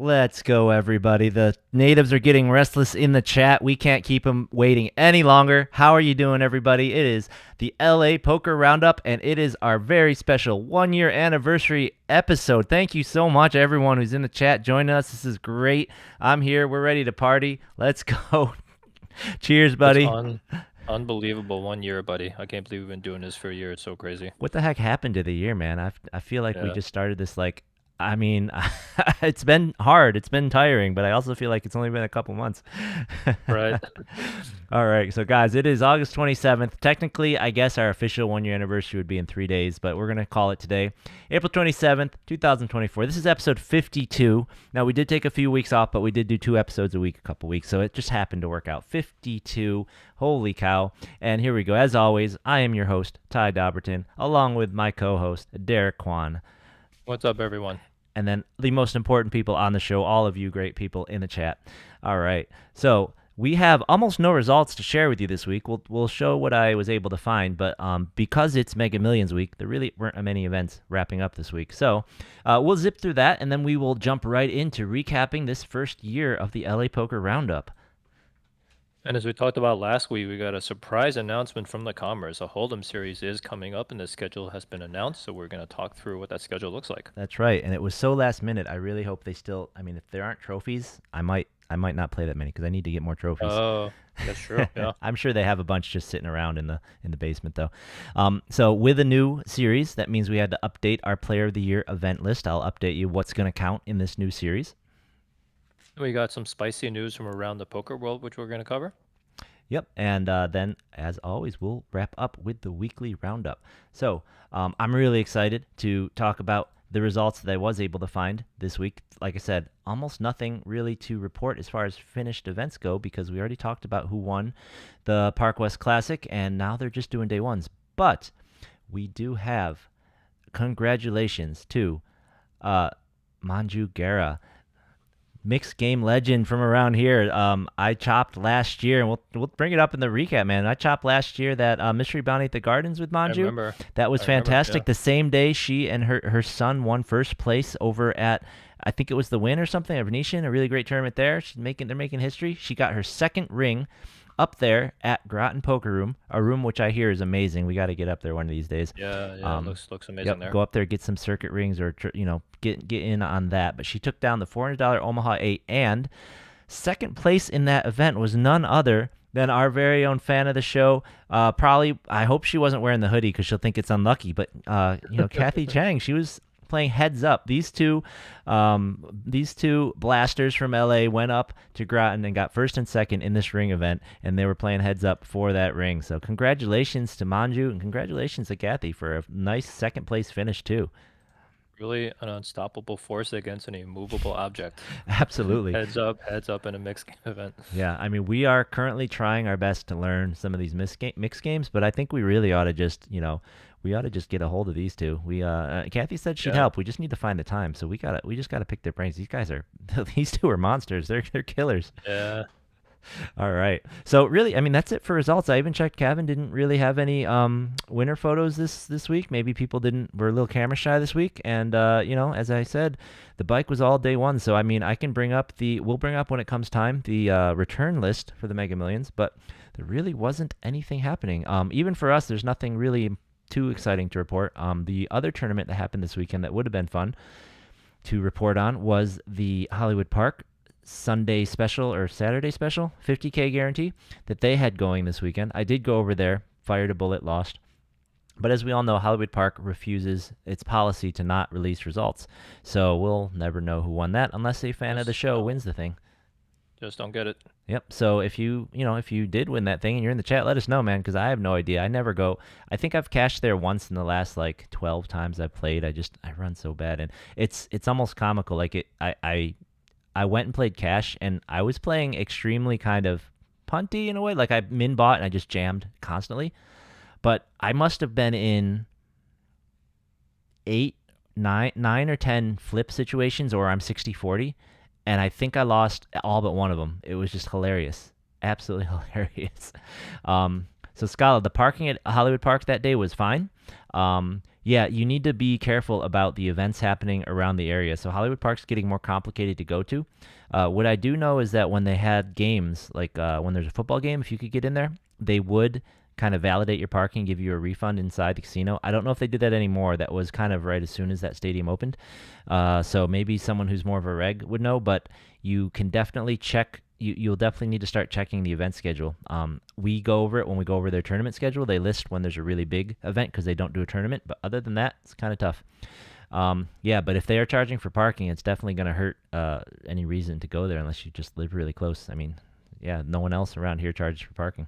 Let's go, everybody. The natives are getting restless in the chat. We can't keep them waiting any longer. How are you doing, everybody? It is the LA Poker Roundup, and it is our very special one-year anniversary episode. Thank you so much, everyone who's in the chat joining us. This is great. I'm here. We're ready to party. Let's go. Cheers, buddy. Unbelievable 1 year, buddy. I can't believe we've been doing this for a year. It's so crazy. What the heck happened to the year, man? I feel like we just started this I mean, it's been hard. It's been tiring, but I also feel like it's only been a couple months. Right. All right. So, guys, it is August 27th. Technically, I guess our official one-year anniversary would be in 3 days, but we're going to call it today, April 27th, 2024. This is episode 52. Now, we did take a few weeks off, but we did do 2 episodes a week, a couple weeks, so it just happened to work out. 52. Holy cow. And here we go. As always, I am your host, Ty Dobberton, along with my co-host, Derek Kwan. What's up, everyone? And then the most important people on the show, all of you great people in the chat. All right. So we have almost no results to share with you this week. We'll show what I was able to find, but because it's Mega Millions week, there really weren't many events wrapping up this week. So we'll zip through that, and then we will jump right into recapping this first year of the LA Poker Roundup. And as we talked about last week, we got a surprise announcement from the Commerce. A Hold'em series is coming up, and the schedule has been announced, so we're going to talk through what that schedule looks like. That's right, and it was so last minute. I really hope they still. I mean, if there aren't trophies, I might not play that many because I need to get more trophies. Oh, that's true. Yeah, I'm sure they have a bunch just sitting around in the basement though. So with a new series, that means we had to update our Player of the Year event list. I'll update you what's going to count in this new series. We got some spicy news from around the poker world, which we're going to cover. Yep, and then, as always, we'll wrap up with the weekly roundup. So I'm really excited to talk about the results that I was able to find this week. Like I said, almost nothing really to report as far as finished events go because we already talked about who won the Park West Classic, and now they're just doing day ones. But we do have congratulations to Manju Guerra, mixed game legend from around here. I chopped last year, and we'll bring it up in the recap, man. I chopped last year that Mystery Bounty at the Gardens with Manju. I remember. That was fantastic. The same day, she and her son won first place over at, I think it was the Win or something, a Venetian, a really great tournament there. They're making history. She got her second ring up there at Graton Poker Room, a room which I hear is amazing. We got to get up there one of these days. Yeah, looks amazing there. Go up there, get some circuit rings, or get in on that. But she took down the $400 Omaha 8, and second place in that event was none other than our very own fan of the show. Probably, I hope she wasn't wearing the hoodie because she'll think it's unlucky. But Kathy Chang, she was playing heads up. These two blasters from LA went up to Graton and got first and second in this ring event, and they were playing heads up for that ring. So congratulations to Manju, and congratulations to Kathy for a nice second place finish too. Really an unstoppable force against an immovable object. Absolutely. Heads up in a mixed game event. Yeah, I mean, we are currently trying our best to learn some of these mixed games, but I think we really ought to just, get a hold of these two. Kathy said she'd help. We just need to find the time. So we just gotta pick their brains. These two are monsters. They're killers. Yeah. All right. So really, I mean, that's it for results. I even checked. Kevin didn't really have any winner photos this week. Maybe people were a little camera shy this week. And as I said, the bike was all day one. So I mean, we'll bring up when it comes time the return list for the Mega Millions. But there really wasn't anything happening. Even for us, there's nothing really too exciting to report. The other tournament that happened this weekend that would have been fun to report on was the Hollywood Park Sunday special or Saturday special 50K guarantee that they had going this weekend. I did go over there, fired a bullet, lost. But as we all know, Hollywood Park refuses its policy to not release results. So we'll never know who won that unless a fan of the show wins the thing. Just don't get it. Yep. So if you did win that thing and you're in the chat, let us know, man, because I have no idea. I never go. I think I've cashed there once in the last 12 times I've played. I run so bad, and it's almost comical. I went and played cash, and I was playing extremely kind of punty in a way. Like I min bought and I just jammed constantly. But I must have been in 9 or 10 flip situations, or I'm 60-40, and I think I lost all but one of them. It was just hilarious. Absolutely hilarious. So Scala, the parking at Hollywood Park that day was fine. Yeah, you need to be careful about the events happening around the area. So Hollywood Park's getting more complicated to go to. What I do know is that when they had games, like when there's a football game, if you could get in there, they would kind of validate your parking, give you a refund inside the casino. I don't know if they do that anymore. That was kind of right as soon as that stadium opened. So maybe someone who's more of a reg would know, but you can definitely check. You'll definitely need to start checking the event schedule. We go over it when we go over their tournament schedule. They list when there's a really big event because they don't do a tournament. But other than that, it's kind of tough. Yeah, but if they are charging for parking, it's definitely going to hurt any reason to go there unless you just live really close. I mean, yeah, no one else around here charges for parking.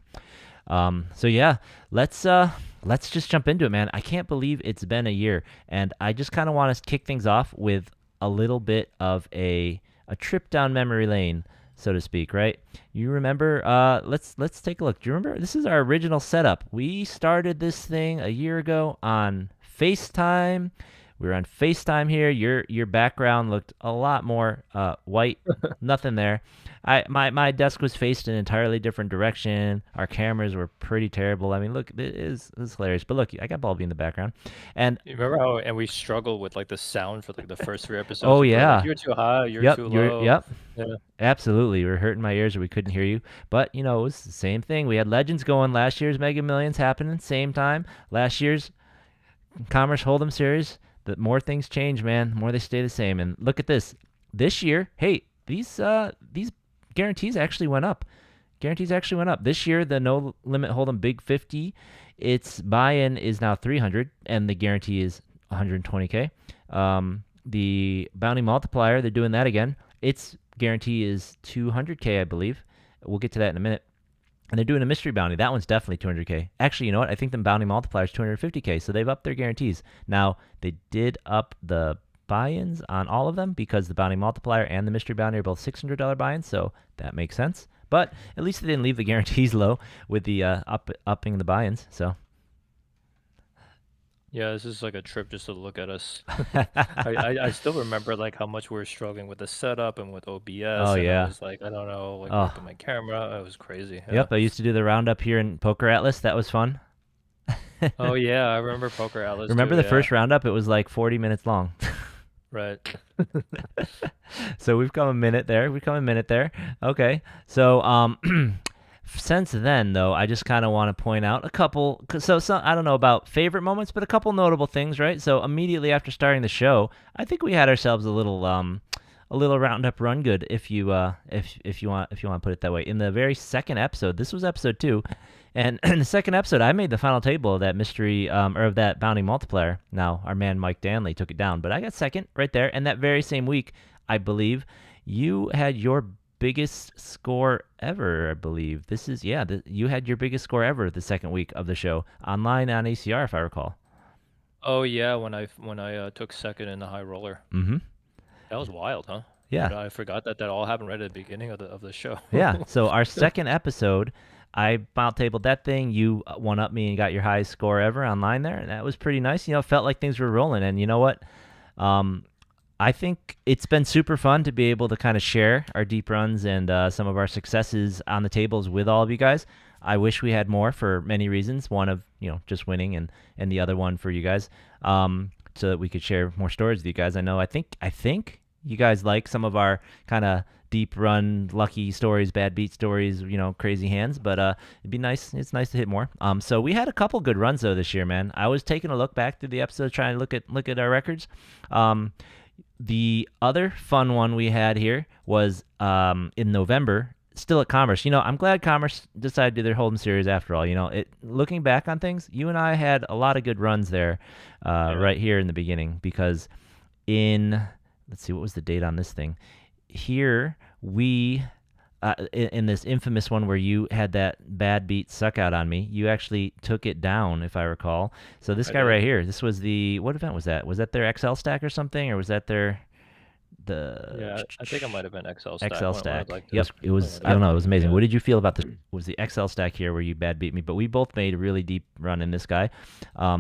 So yeah, let's just jump into it, man. I can't believe it's been a year, and I just kind of want to kick things off with a little bit of a trip down memory lane, so to speak, right? You remember? Let's take a look. Do you remember? This is our original setup. We started this thing a year ago on FaceTime. We were on FaceTime here. Your background looked a lot more white. Nothing there. My desk was faced an entirely different direction. Our cameras were pretty terrible. I mean, look, it is hilarious. But look, I got Balby in the background, and You remember how and we struggled with like the sound for like the first 3 episodes. oh We were like, yeah, you're too high, you're yep, too low. yep. Yeah. Absolutely. We were hurting my ears or we couldn't hear you. But, it was the same thing. We had Legends going. Last year's Mega Millions happening same time. Last year's Commerce Hold'em series. The more things change, man, the more they stay the same. And look at this. This year, hey, these guarantees actually went up. Guarantees actually went up. This year, the no limit Hold'em Big 50, its buy-in is now 300 and the guarantee is 120K. The bounty multiplier, they're doing that again. Its guarantee is 200K, I believe. We'll get to that in a minute. And they're doing a mystery bounty. That one's definitely 200K. Actually, you know what? I think the bounty multiplier is 250K. So they've upped their guarantees. Now, they did up the buy-ins on all of them because the bounty multiplier and the mystery bounty are both $600 buy-ins. So that makes sense. But at least they didn't leave the guarantees low with the upping the buy-ins. So Yeah, this is like a trip just to look at us. I still remember like how much we were struggling with the setup and with oh OBS, and I yeah. was like, I don't know, like Oh working my camera. It was crazy. Yeah. yep. I used to do the roundup here in Poker Atlas. That was fun. Oh yeah, I remember Poker Atlas Remember too. the Yeah. first roundup? It was like 40 minutes long. Right. So we've come a minute there. Okay. So since then though, I just kind of want to point out a couple. So I don't know about favorite moments, but a couple notable things, right? So immediately after starting the show, I think we had ourselves a little roundup run good, if you want to put it that way. In the very second episode, this was episode 2, and in the second episode, I made the final table of that mystery or of that bounty multiplier. Now our man Mike Danley took it down, but I got second right there. And that very same week, I believe you had your biggest score ever. I believe this is you had your biggest score ever the second week of the show online on ACR, if I recall. Oh yeah, when I took second in the high roller. Mm-hmm. That was wild, huh? Yeah. I forgot that all happened right at the beginning of the show. Yeah. So our second episode, I bounce tabled that thing. You one up me and got your highest score ever online there, and that was pretty nice. It felt like things were rolling. And you know what? I think it's been super fun to be able to kind of share our deep runs and some of our successes on the tables with all of you guys. I wish we had more for many reasons. One of just winning, and the other one for you guys, so that we could share more stories with you guys. I think you guys like some of our kind of deep run, lucky stories, bad beat stories, crazy hands. But it'd be nice. It's nice to hit more. So we had a couple good runs though this year, man. I was taking a look back through the episodes, trying to look at our records. The other fun one we had here was in November, still at Commerce. I'm glad Commerce decided to do their Hold'em series after all. Looking back on things, you and I had a lot of good runs there right here in the beginning because let's see, what was the date on this thing? Here we in this infamous one where you had that bad beat suck out on me, you actually took it down, if I recall. So this guy right here, this was what event was that? Was that their XL stack or something, or was that Yeah, I think it might have been XL stack. XL one of stack? like Yep, this- it was. one I of don't know. It the- was amazing. yeah. What did you feel about this? Was the XL stack here where you bad beat me? But we both made a really deep run in this guy.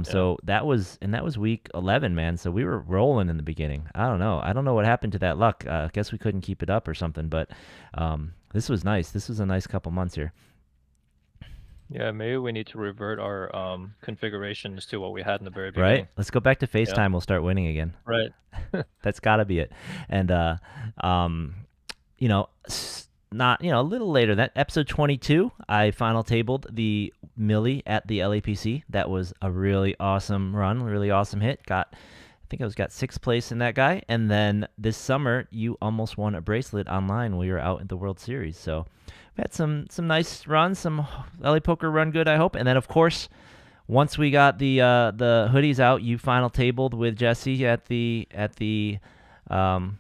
So that was week 11, man. So we were rolling in the beginning. I don't know what happened to that luck. I guess we couldn't keep it up or something. But this was nice. This was a nice couple months here. Yeah, maybe we need to revert our configurations to what we had in the very Right? beginning. Let's go back to Yeah. FaceTime. We'll start winning again. Right. That's got to be it. And um, not a little later that episode 22, I final tabled the Millie at the LAPC. That was a really awesome run, really awesome hit. I think got sixth place in that guy. And then this summer, you almost won a bracelet online while you were out in the World Series. So we had some nice runs, some LA Poker run good, I hope. And then of course, once we got the hoodies out, you final tabled with Jesse at the um,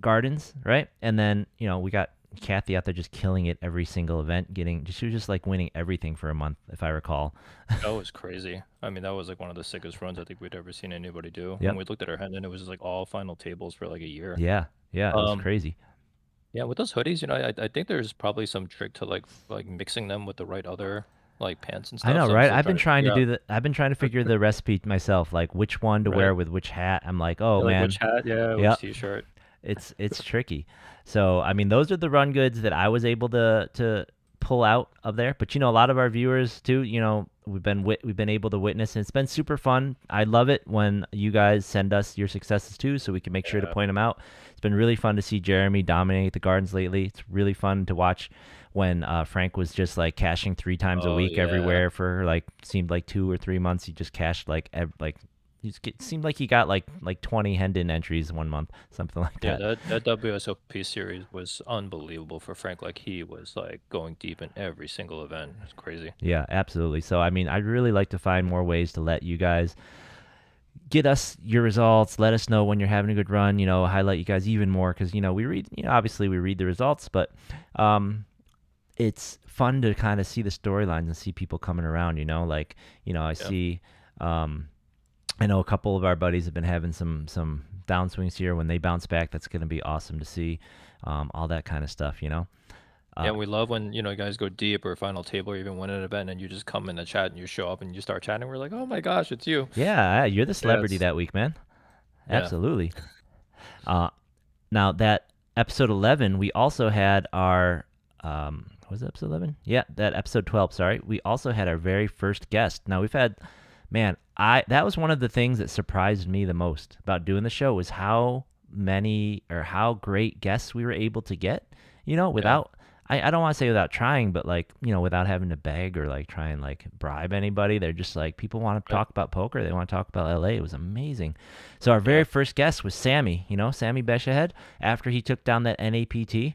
Gardens, right? And then we got Kathy out there just killing it every single event, she was just like winning everything for a month, if I recall. That was crazy. I mean, that was like one of the sickest runs I think we'd ever seen anybody do. When Yep. we looked at her hand, and it was just like all final tables for like a year. Yeah. Yeah. It was Um, crazy. yeah, with those hoodies, I think there's probably some trick to like mixing them with the right other like pants and I stuff. know, So I'm right? still I've been trying to trying to figure out. do that. I've been trying to figure the recipe myself, like which one to Right. wear with which hat. I'm like, oh Yeah, like which man, hat, yeah, which yep. t-shirt. It's tricky. So I mean, those are the run goods that I was able to pull out of there. But a lot of our viewers too. We've been able to witness, and it's been super fun. I love it when you guys send us your successes too, so we can make sure to Yeah. point them out. It's been really fun to see Jeremy dominate the Gardens lately. It's really fun to watch when Frank was just like cashing 3 times a Oh week yeah. everywhere for like seemed like 2 or 3 months. He just cashed like seemed like he got like 20 Hendon entries 1 month, something like Yeah, that. that WSOP series was unbelievable for Frank. Like he was like going deep in every single event. It's crazy. Yeah, absolutely. So I mean, I'd really like to find more ways to let you guys get us your results. Let us know when you're having a good run. Highlight you guys even more because we read. Obviously we read the results, but it's fun to kind of see the storylines and see people coming around. I Yeah. see. I know a couple of our buddies have been having some downswings here. When they bounce back, that's going to be awesome to see. All that kind of stuff. Yeah, Uh, we love when, you guys go deep or final table or even win an event and you just come in the chat and you show up and you start chatting. We're like, oh my gosh, it's you. yeah, you're the Yeah, celebrity it's that week, man. yeah. Absolutely. Uh, Now that episode 11, we also had our was it episode 11? Yeah, that episode 12. Sorry, we also had our very first guest. Now we've had, man, I that was one of the things that surprised me the most about doing the show was how many or how great guests we were able to get. Yeah. Without I don't want to say without trying, but like without having to beg or like try and like bribe anybody. They're just like people want to Right. talk about poker. They want to talk about LA. It was amazing. So our very Yeah. first guest was Sammy, Sammy Beshahead, after he took down that NAPT.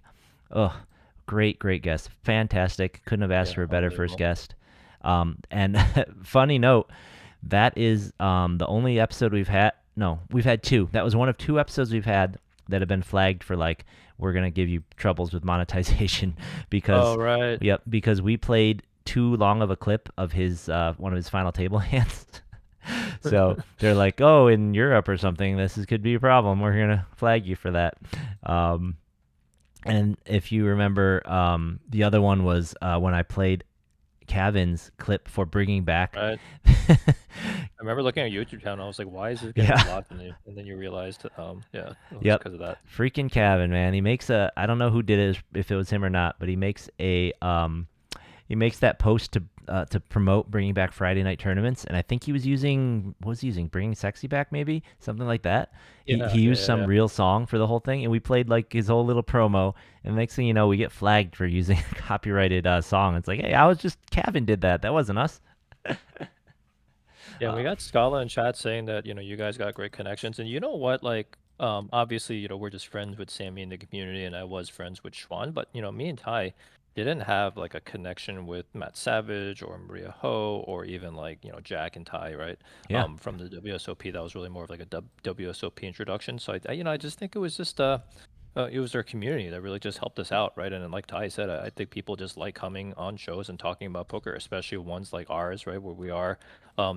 Oh, great guest. Fantastic. Couldn't have asked Yeah. for a better first Unbelievable. guest. And funny note, that is the only episode we've had. No, we've had two. That was one of two episodes we've had that have been flagged for like, we're going to give you troubles with monetization Oh, because, right. yep, because we played too long of a clip of his one of his final table hands. So they're like, oh, in Europe or something, could be a problem. We're gonna flag you for that. Um, and if you remember, the other one was when I played Cavin's clip for bringing back. Right. I remember looking at your YouTube channel. I was like, why is this getting Yeah. blocked? And then you realized, yeah, it was Yep. because of that. Freaking Cavin, man. He makes I don't know who did it, if it was him or not, but he makes that post to promote bringing back Friday night tournaments, and I think he was using bringing sexy back, maybe something like that. Yeah. He Yeah. used Yeah. some Yeah. real song for the whole thing, and we played like his whole little promo. And the next thing you know, we get flagged for using a copyrighted song. It's like, hey, I was just Cavin did that. That wasn't us. Yeah, we got Scala in chat saying that, you guys got great connections. And you know what? Like, obviously, we're just friends with Sammy in the community, and I was friends with Schwan, but me and Ty didn't have like a connection with Matt Savage or Maria Ho or even like, Jack and Ty, right? Yeah. From the WSOP, that was really more of like a WSOP introduction. So I just think it was just it was our community that really just helped us out, right? And then, like Ty said, I think people just like coming on shows and talking about poker, especially ones like ours, right, where we are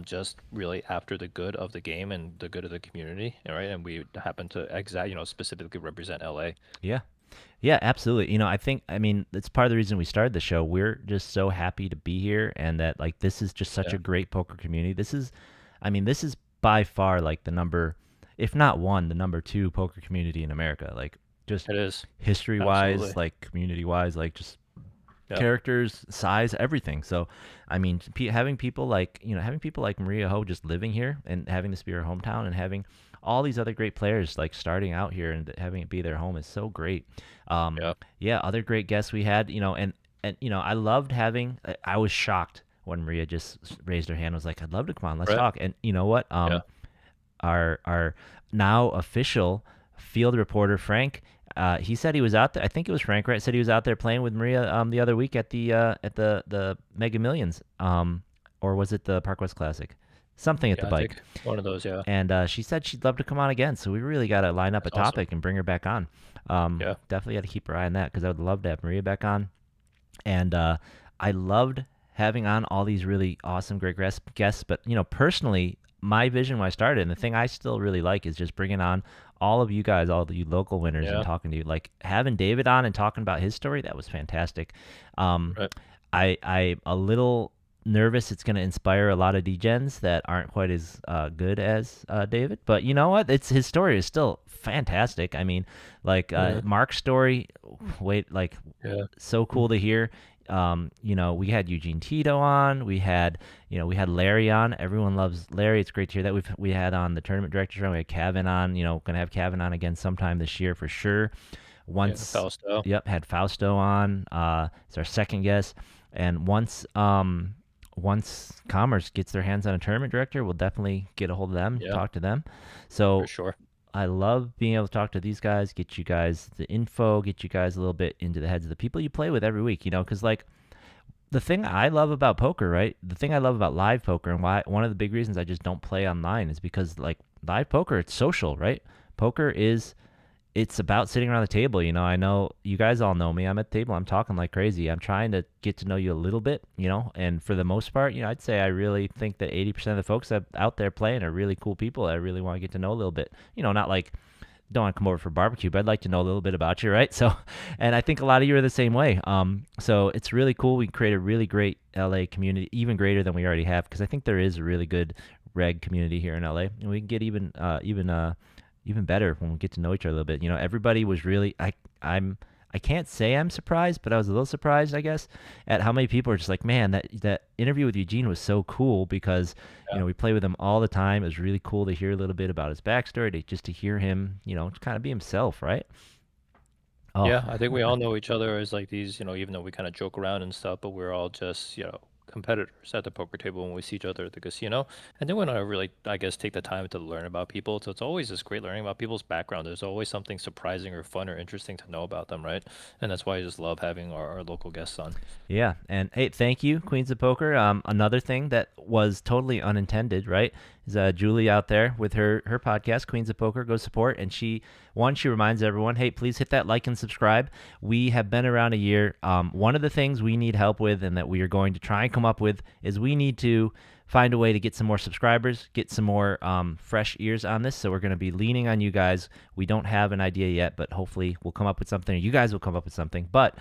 just really after the good of the game and the good of the community, right? And we happen to specifically represent LA. Yeah. Yeah, absolutely. I mean, it's part of the reason we started the show. We're just so happy to be here and that like this is just such Yeah, a great poker community. This is by far like the number, if not one, the number two poker community in America. Like just it is. history wise, Absolutely. like community wise, like just Yeah. characters, size, everything. So, I mean, having people like Maria Ho just living here and having this be her hometown and having all these other great players like starting out here and having it be their home is so great. Um, Yeah. yeah, other great guests we had, and I loved having. I was shocked when Maria just raised her hand and was like, "I'd love to come on, let's Right. talk." And you know what? Yeah. Our now official field reporter Frank, he said he was out there. I think it was Frank, right? Said he was out there playing with Maria the other week at the Mega Millions, or was it the Park West Classic? Something at the Yeah. I bike. think one of those. Yeah. And she said she'd love to come on again. So we really got to line up a That's awesome. topic and bring her back on. Yeah. Definitely got to keep her eye on that because I would love to have Maria back on. And I loved having on all these really awesome, great guests. But personally, my vision when I started, and the thing I still really like, is just bringing on all of you guys, all of you local winners, and Yeah. talking to you. Like having David on and talking about his story, that was fantastic. Um, Right. I'm a little nervous it's going to inspire a lot of degens that aren't quite as good as David. But you know what? It's his story is still fantastic. I mean, like Yeah. Mark's story, Yeah. so cool to hear. We had Eugene Tito on. We had Larry on. Everyone loves Larry. It's great to hear that. We had on the tournament directors on. We had Kevin on. Gonna have Kevin on again sometime this year for sure. Yeah. Once, Fausto. yep, had Fausto on. It's our second guest, and once Commerce gets their hands on a tournament director, we'll definitely get a hold of them, Yeah. talk to them. For So sure. I love being able to talk to these guys, get you guys the info, get you guys a little bit into the heads of the people you play with every week, because like the thing I love about poker, right? The thing I love about live poker and why one of the big reasons I just don't play online is because like live poker, it's social, right? Poker is it's about sitting around the table. I know you guys all know me. I'm at the table. I'm talking like crazy. I'm trying to get to know you a little bit, and for the most part, I'd say I really think that 80% of the folks out there playing are really cool people that I really want to get to know a little bit. Not like don't want to come over for barbecue, but I'd like to know a little bit about you, right? So, and I think a lot of you are the same way. So it's really cool. We can create a really great LA community, even greater than we already have, because I think there is a really good reg community here in LA, and we can get even better when we get to know each other a little bit. Everybody was really I can't say I'm surprised, but I was a little surprised, I guess, at how many people are just like, man, that interview with Eugene was so cool because Yeah. we play with him all the time. It was really cool to hear a little bit about his backstory, just to hear him, kind of be himself, right? Oh, Yeah, I think we all know each other as like these, even though we kind of joke around and stuff, but we're all just, competitors at the poker table when we see each other at the casino. And then when I really, I guess, take the time to learn about people, so it's always just great learning about people's background. There's always something surprising or fun or interesting to know about them, right? And that's why I just love having our local guests on. yeah, and hey, thank you, Queens of Poker. Another thing that was totally unintended, right, is Julie out there with her podcast, Queens of Poker. Go support, and she reminds everyone, hey, please hit that like and subscribe. We have been around a year. One of the things we need help with, and that we are going to try and come up with, is we need to find a way to get some more subscribers, get some more fresh ears on this. So we're going to be leaning on you guys. We don't have an idea yet, but hopefully we'll come up with something, or you guys will come up with something. But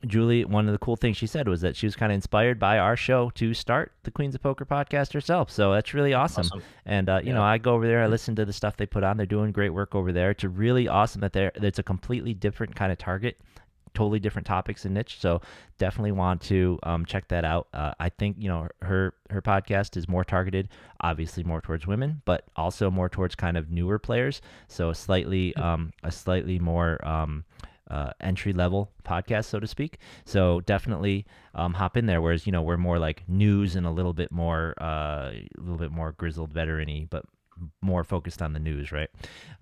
Julie, one of the cool things she said was that she was kind of inspired by our show to start the Queens of Poker podcast herself. So that's really awesome. Awesome. And Yeah. I go over there, I listen to the stuff they put on. They're doing great work over there. It's really awesome that it's a completely different kind of target, totally different topics and niche. So definitely want to check that out. I think her podcast is more targeted, obviously more towards women, but also more towards kind of newer players. So a slightly more entry level podcast, so to speak. So definitely hop in there. Whereas we're more like news and a little bit more grizzled veteran-y, but more focused on the news, right?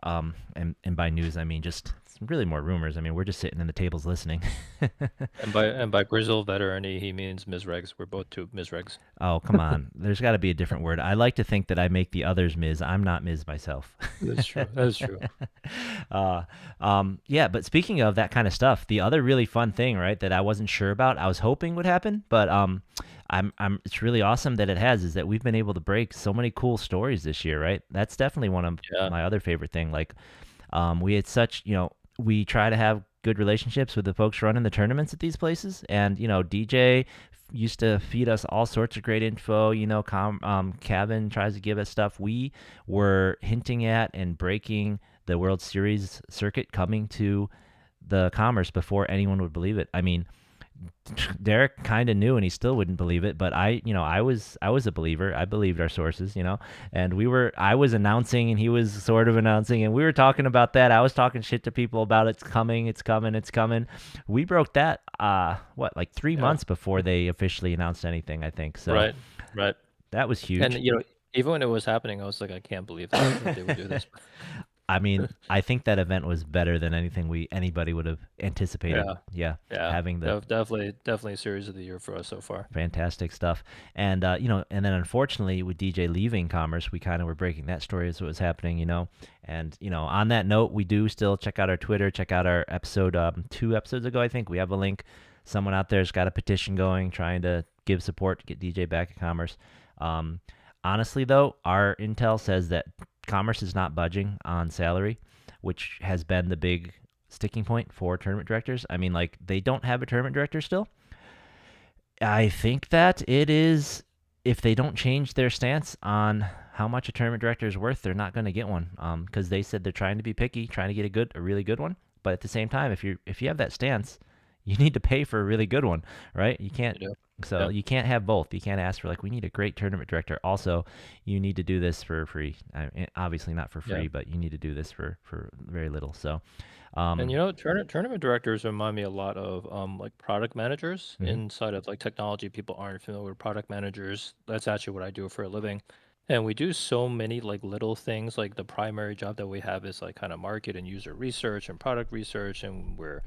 And by news I mean just really more rumors. I mean, we're just sitting in the tables listening. And by grizzle veteran, he means Ms. We're both two Ms. Oh, come on. There's got to be a different word. I like to think that I make the others Ms. I'm not Ms. myself. That's true. That's true. Yeah, but speaking of that kind of stuff, the other really fun thing, right, that I wasn't sure about, I was hoping would happen, but it's really awesome that it has, is that we've been able to break so many cool stories this year, right? That's definitely one of Yeah. my other favorite thing. Like, we had such, we try to have good relationships with the folks running the tournaments at these places, and DJ used to feed us all sorts of great info. Kevin tries to give us stuff. We were hinting at and breaking the World Series circuit coming to the Commerce before anyone would believe it. I mean, Derek kind of knew, and he still wouldn't believe it. But I was a believer. I believed our sources, and I was announcing, and he was sort of announcing, and we were talking about that. I was talking shit to people about it's coming, it's coming, it's coming. We broke that, like 3 months Yeah. before they officially announced anything, I think. So Right. Right. that was And huge. even when it was happening, I was like, I can't believe that they would do this. I mean, I think that event was better than anything anybody would have anticipated. Yeah. Yeah, Yeah. having the Definitely a series of the year for us so far. fantastic stuff. And and then unfortunately with DJ leaving Commerce, we kind of were breaking that story as it was happening. And on that note, we do still check out our Twitter, check out our episode 2 episodes ago, I think. We have a link. Someone out there's got a petition going trying to give support to get DJ back at Commerce. Um, Honestly though, our intel says that Commerce is not budging on salary, which has been the big sticking point for tournament directors. I mean, like, they don't have a tournament director still. I think that it is, if they don't change their stance on how much a tournament director is worth, they're not going to get one. Because they said they're trying to be picky, trying to get a really good one. But at the same time, if you have that stance, you need to pay for a really good one, right? You can't. You know? So Yeah. you can't have both. You can't ask for, like, we need a great tournament director. Also, you need to do this for free. Obviously not for Yeah. free, but you need to do this for very little. So, And um, tournament directors remind me a lot of like product managers mhm. inside of like technology. People aren't familiar with product managers. That's actually what I do for a living. And we do so many like little things. Like the primary job that we have is like kind of market and user research and product research, and we're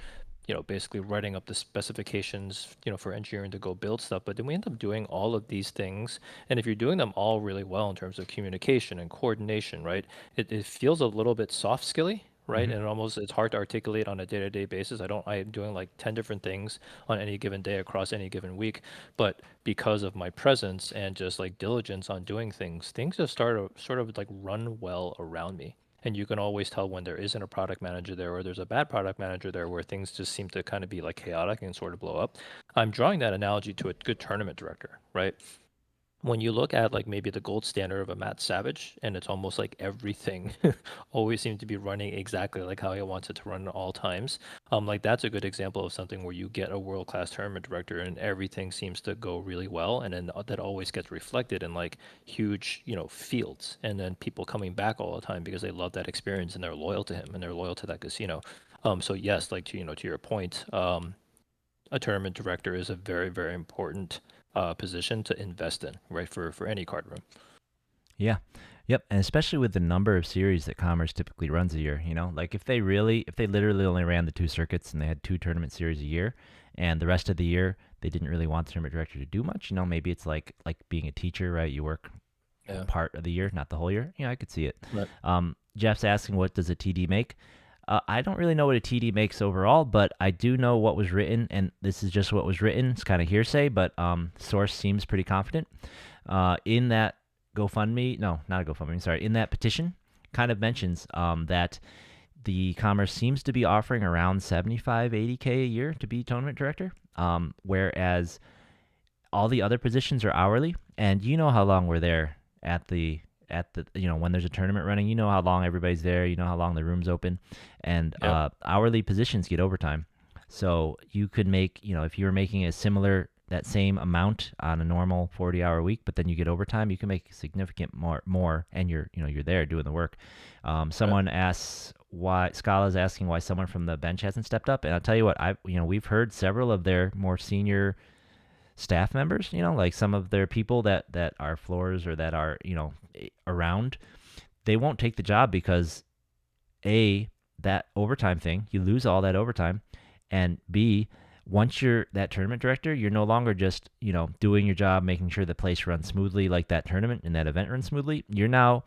basically writing up the specifications for engineering to go build stuff. But then we end up doing all of these things, and if you're doing them all really well in terms of communication and coordination, right, it feels a little bit soft skilly, right? Mhm. And it's hard to articulate on a day-to-day basis. I'm doing like 10 different things on any given day across any given week, but because of my presence and just like diligence on doing things just start to sort of like run well around me. And you can always tell when there isn't a product manager there or there's a bad product manager there where things just seem to kind of be like chaotic and sort of blow up. I'm drawing that analogy to a good tournament director, right? When you look at like maybe the gold standard of a Matt Savage, and it's almost like everything always seems to be running exactly like how he wants it to run at all times. Like that's a good example of something where you get a world-class tournament director and everything seems to go really well, and then that always gets reflected in like huge, fields, and then people coming back all the time because they love that experience and they're loyal to him and they're loyal to that casino. So yes, like to your point, a tournament director is a very, very important position to invest in, right? For any card room. Yeah. Yep. And especially with the number of series that Commerce typically runs a year, like if they literally only ran the 2 circuits and they had 2 tournament series a year, and the rest of the year they didn't really want the tournament director to do much, maybe it's like being a teacher, right? You work Yeah. part of the year, not the whole year. I could see it. Right. Jeff's asking, what does a TD make? I don't really know what a TD makes overall, but I do know what was written, and this is just what was written. It's kind of hearsay, but source seems pretty confident. In that GoFundMe, no, not a GoFundMe, sorry, in that petition, kind of mentions that the Commerce seems to be offering around 75, 80K a year to be tournament director, whereas all the other positions are hourly, and you know how long we're there at the when there's a tournament running, how long everybody's there, how long the room's open, and Yep. hourly positions get overtime. So you could make, if you were making that same amount on a normal 40-hour week, but then you get overtime, you can make significant more, and you're there doing the work. Right. Someone asks why Scala's asking why someone from the bench hasn't stepped up, and I'll tell you what, we've heard several of their more senior staff members, like some of their people that are floors or that are, around, they won't take the job because A, that overtime thing, you lose all that overtime, and B, once you're that tournament director, you're no longer just, doing your job, making sure the place runs smoothly like that tournament and that event runs smoothly. You're now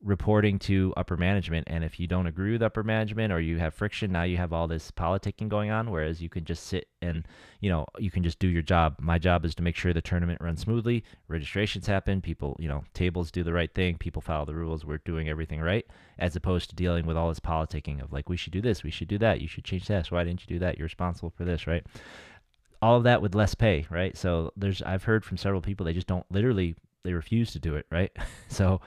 reporting to upper management, and if you don't agree with upper management or you have friction, now you have all this politicking going on, whereas you can just sit and you can just do your job. My job is to make sure the tournament runs smoothly, registrations happen, people, tables do the right thing, people follow the rules, we're doing everything right, as opposed to dealing with all this politicking of like, we should do this, we should do that, you should change this, why didn't you do that, you're responsible for this, right? All of that with less pay, right? So I've heard from several people, they just don't, literally they refuse to do it, right? So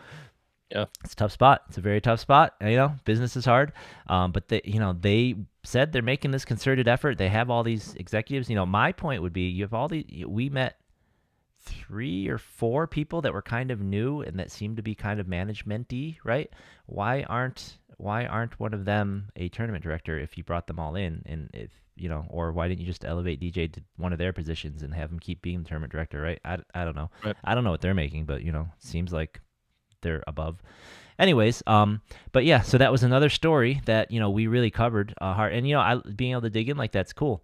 Yeah. It's a tough spot. It's a very tough spot. Business is hard. But they said they're making this concerted effort. They have all these executives. My point would be you have all these. We met three or four people that were kind of new and that seemed to be kind of management-y, right? Why aren't one of them a tournament director if you brought them all in? And if or why didn't you just elevate DJ to one of their positions and have him keep being the tournament director, right? I don't know. Right. I don't know what they're making, but seems like they're above. Anyways, but yeah, so that was another story that we really covered hard, and being able to dig in like that's cool.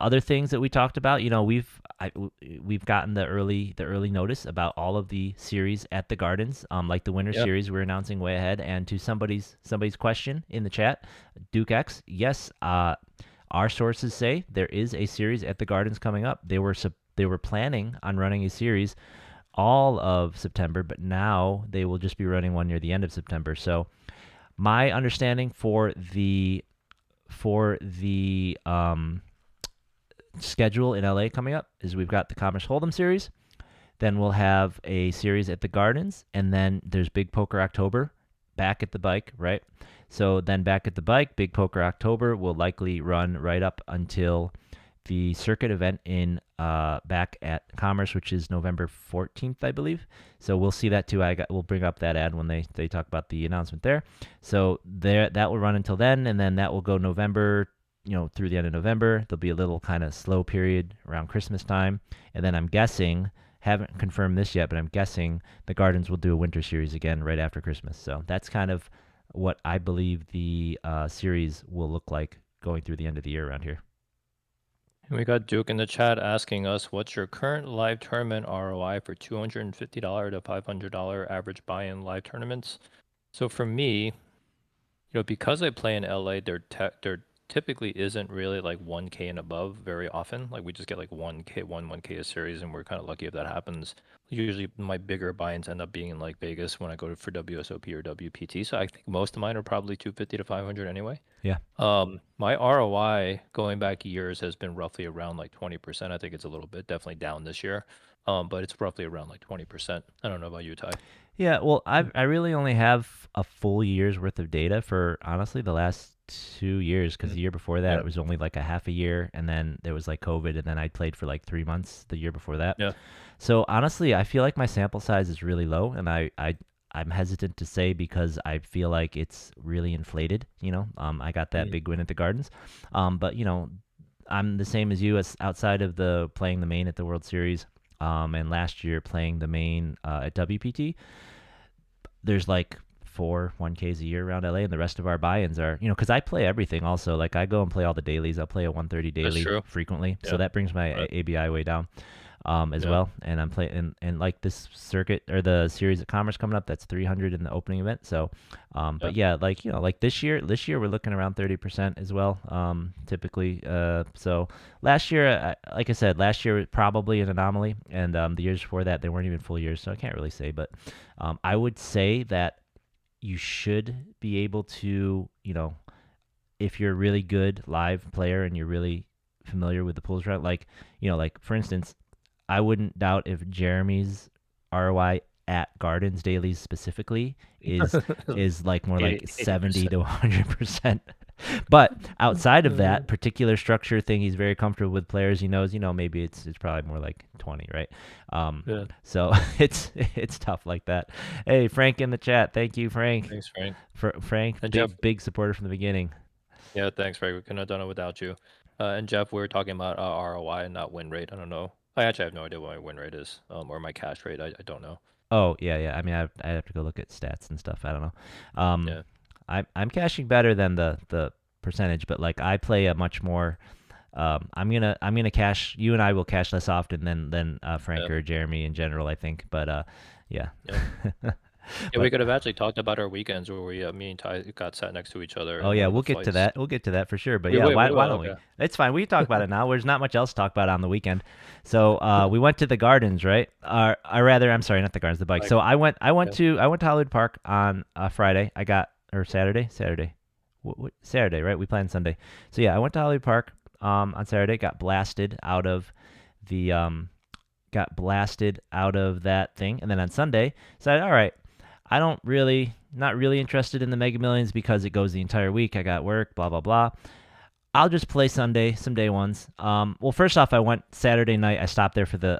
Other things that we talked about, we've gotten the early notice about all of the series at the Gardens, like the Winter Yeah. Series we're announcing way ahead. And to somebody's question in the chat, Duke X, yes, our sources say there is a series at the Gardens coming up. They were planning on running a series all of September, but now they will just be running one near the end of September. So my understanding for the schedule in LA coming up is we've got the Commerce Hold'em series, then we'll have a series at the Gardens, and then there's Big Poker October back at the Bike, right? So then back at the Bike, Big Poker October will likely run right up until the circuit event in back at Commerce, which is November 14th, I believe. So we'll see that too. We'll bring up that ad when they talk about the announcement there. So that will run until then, and then that will go November, through the end of November. There'll be a little kind of slow period around Christmas time, and then I'm guessing, haven't confirmed this yet, but I'm guessing the Gardens will do a winter series again right after Christmas. So that's kind of what I believe the series will look like going through the end of the year around here. And we got Duke in the chat asking us, what's your current live tournament ROI for $250 to $500 average buy-in live tournaments? So for me, because I play in LA, there typically isn't really like 1K and above very often. Like we just get like 1K a series, and we're kind of lucky if that happens. Usually my bigger buy-ins end up being in like Vegas when I go for WSOP or WPT. So I think most of mine are probably 250 to 500 anyway. Yeah. My ROI going back years has been roughly around like 20%. I think it's a little bit definitely down this year. But it's roughly around like 20%. I don't know about you, Ty. Yeah, well, I really only have a full year's worth of data for honestly the last 2 years, because the year before that Yeah. it was only like a half a year, and then there was like COVID, and then I played for like 3 months the year before that. Yeah. So honestly, I feel like my sample size is really low, and I'm hesitant to say because I feel like it's really inflated. I got that big win at the Gardens, but I'm the same as you, as outside of the playing the main at the World Series, and last year playing the main at WPT. There's like 4 1Ks a year around LA, and the rest of our buy-ins are, because I play everything also. Like I go and play all the dailies. I'll play a 130 daily true. frequently. Yeah. So that brings my Right. ABI way down as Yeah. well. And I'm playing, and like this circuit or the series at Commerce coming up, that's 300 in the opening event. So, but yeah, like, like this year we're looking around 30% as well. Typically, so last year, like I said, last year was probably an anomaly, and the years before that, they weren't even full years. So I can't really say, but I would say that you should be able to, if you're a really good live player and you're really familiar with the pools route, like, like for instance, I wouldn't doubt if Jeremy's ROI at Gardens dailies specifically is like more like 70 to 100%. But outside of that particular structure thing, he's very comfortable with players. He knows, maybe it's probably more like 20, right? Yeah. So it's tough like that. Hey, Frank in the chat. Thank you, Frank. Thanks, Frank. Frank, And big, Jeff. big supporter from the beginning. Yeah, thanks, Frank. We couldn't have done it without you. And Jeff, we were talking about ROI and not win rate. I don't know. I actually have no idea what my win rate is, or my cash rate. I don't know. Oh, yeah. I mean, I have to go look at stats and stuff. I don't know. Yeah. I'm cashing better than the percentage, but like I play a much more. I'm gonna cash. You and I will cash less often than Frank or Jeremy in general, I think. But yeah. Yeah, we could have actually talked about our weekends where me and Ty got sat next to each other. Oh yeah, we'll get to that. We'll get to that for sure. But yeah, why don't we? It's fine. We can talk about it now. There's not much else to talk about on the weekend. So we went to the Gardens, right? I'm sorry, not the Gardens, the Bike. So I went to Hollywood Park on Friday. Saturday. Saturday, right? We planned Sunday. So yeah, I went to Hollywood Park on Saturday. Got blasted out of that thing, and then on Sunday, said, all right, I don't really, not really interested in the Mega Millions because it goes the entire week. I got work, blah blah blah. I'll just play Sunday, some day ones. Well, first off, I went Saturday night. I stopped there for the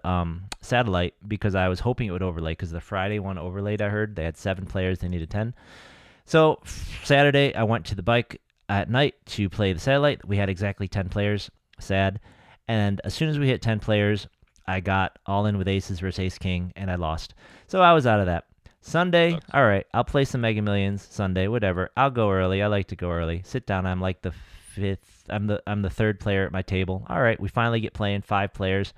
satellite because I was hoping it would overlay because the Friday one overlaid. I heard they had 7 players, they needed 10. So Saturday, I went to the bike at night to play the satellite. We had exactly 10 players. Sad. And as soon as we hit 10 players, I got all in with aces versus ace king, and I lost. So I was out of that. Sunday, Sucks. all right, I'll play some Mega Millions Sunday, whatever. I'll go early. I like to go early. Sit down. I'm like the fifth. I'm the third player at my table. All right, we finally get playing 5 players.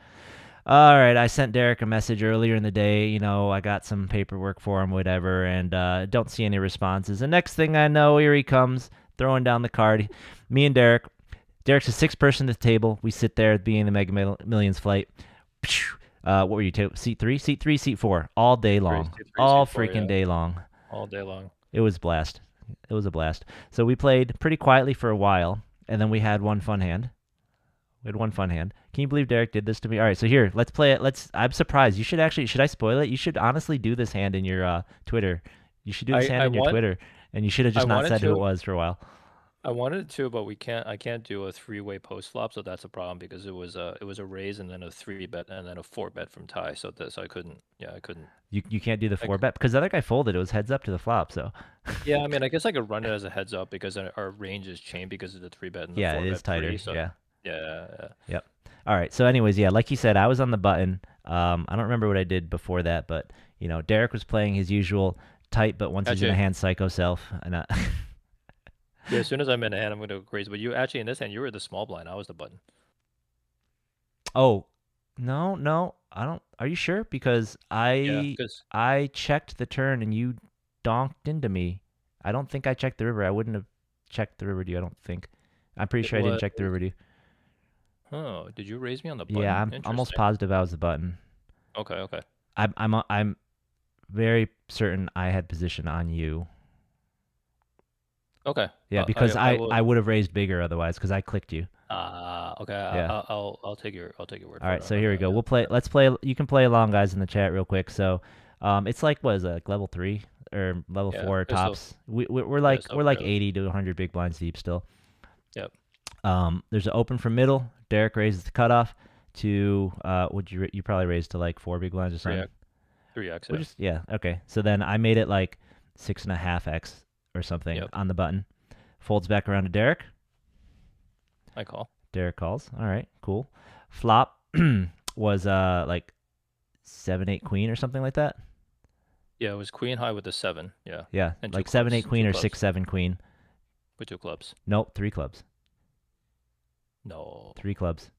All right, I sent Derek a message earlier in the day. I got some paperwork for him, whatever, and don't see any responses. And next thing I know, here he comes, throwing down the card. Me and Derek. Derek's a 6th person at the table. We sit there being the Mega Millions flight. What were you? Seat 3? Seat 3, seat 4. All day long. C3, All C4, freaking yeah, day long. all day long. It was a blast. It was a blast. So we played pretty quietly for a while, and then we had one fun hand. Can you believe Derek did this to me? All right, so here, let's play it. I'm surprised. You should actually, should I spoil it? You should honestly do this hand in your Twitter. You should do this hand I in your want Twitter, and you should have I just not wanted said who it to. was for a while. I wanted to, but I can't do a 3-way post flop, so that's a problem because it was a raise and then a 3-bet and then a 4-bet from Ty, so I couldn't. Yeah, I couldn't. You can't do the I 4-bet because the other guy folded. It was heads up to the flop, so. Yeah, I mean, I guess I could run it as a heads up because our range is chained because of the 3-bet and the Yeah, it 4-bet is tighter. pre. So Yeah. yeah. Yep. All right. So, anyways, yeah, like you said, I was on the button. I don't remember what I did before that, but Derek was playing his usual tight, but once he's in a Actually, hand, psycho self. And yeah. As soon as I'm in a hand, I'm gonna go crazy. But you actually in this hand, you were the small blind. I was the button. oh, no, I don't. Are you sure? Because Yeah, I because I checked the turn and you donked into me. I don't think I checked the river. I wouldn't have checked the river. Do you? I don't think. I'm pretty it sure I didn't was. check the river. Do you? Oh, did you raise me on the Yeah, button? I'm almost Interesting. positive I was the button. Okay, okay. I'm very certain I had position on you. Okay. Yeah, because I I will. would have raised bigger otherwise because I clicked you. Okay. Yeah. I'll take your word All for right, it so on here we that. go. Yeah. We'll play. Let's play. You can play along, guys, in the chat real quick. So, it's like what is it, like level 3 or level Yeah. 4 Pistol. tops. We're Yeah. like Still fairly. 80 to 100 big blinds deep still. Yep. There's an open from middle. Derek raises the cutoff to would you probably raised to like 4 big blinds or something. 3x. 3x. We're Yeah. just yeah okay. So then I made it like 6.5x or something Yep. on the button. Folds back around to Derek. I call. Derek calls. All right, cool. Flop was like 7-8 queen or something like that. Yeah, it was queen high with the 7. Yeah. Yeah, And like two 7-8 clubs. queen Two or clubs. 6-7 queen. With 2 clubs. Nope, 3 clubs. No. 3 clubs.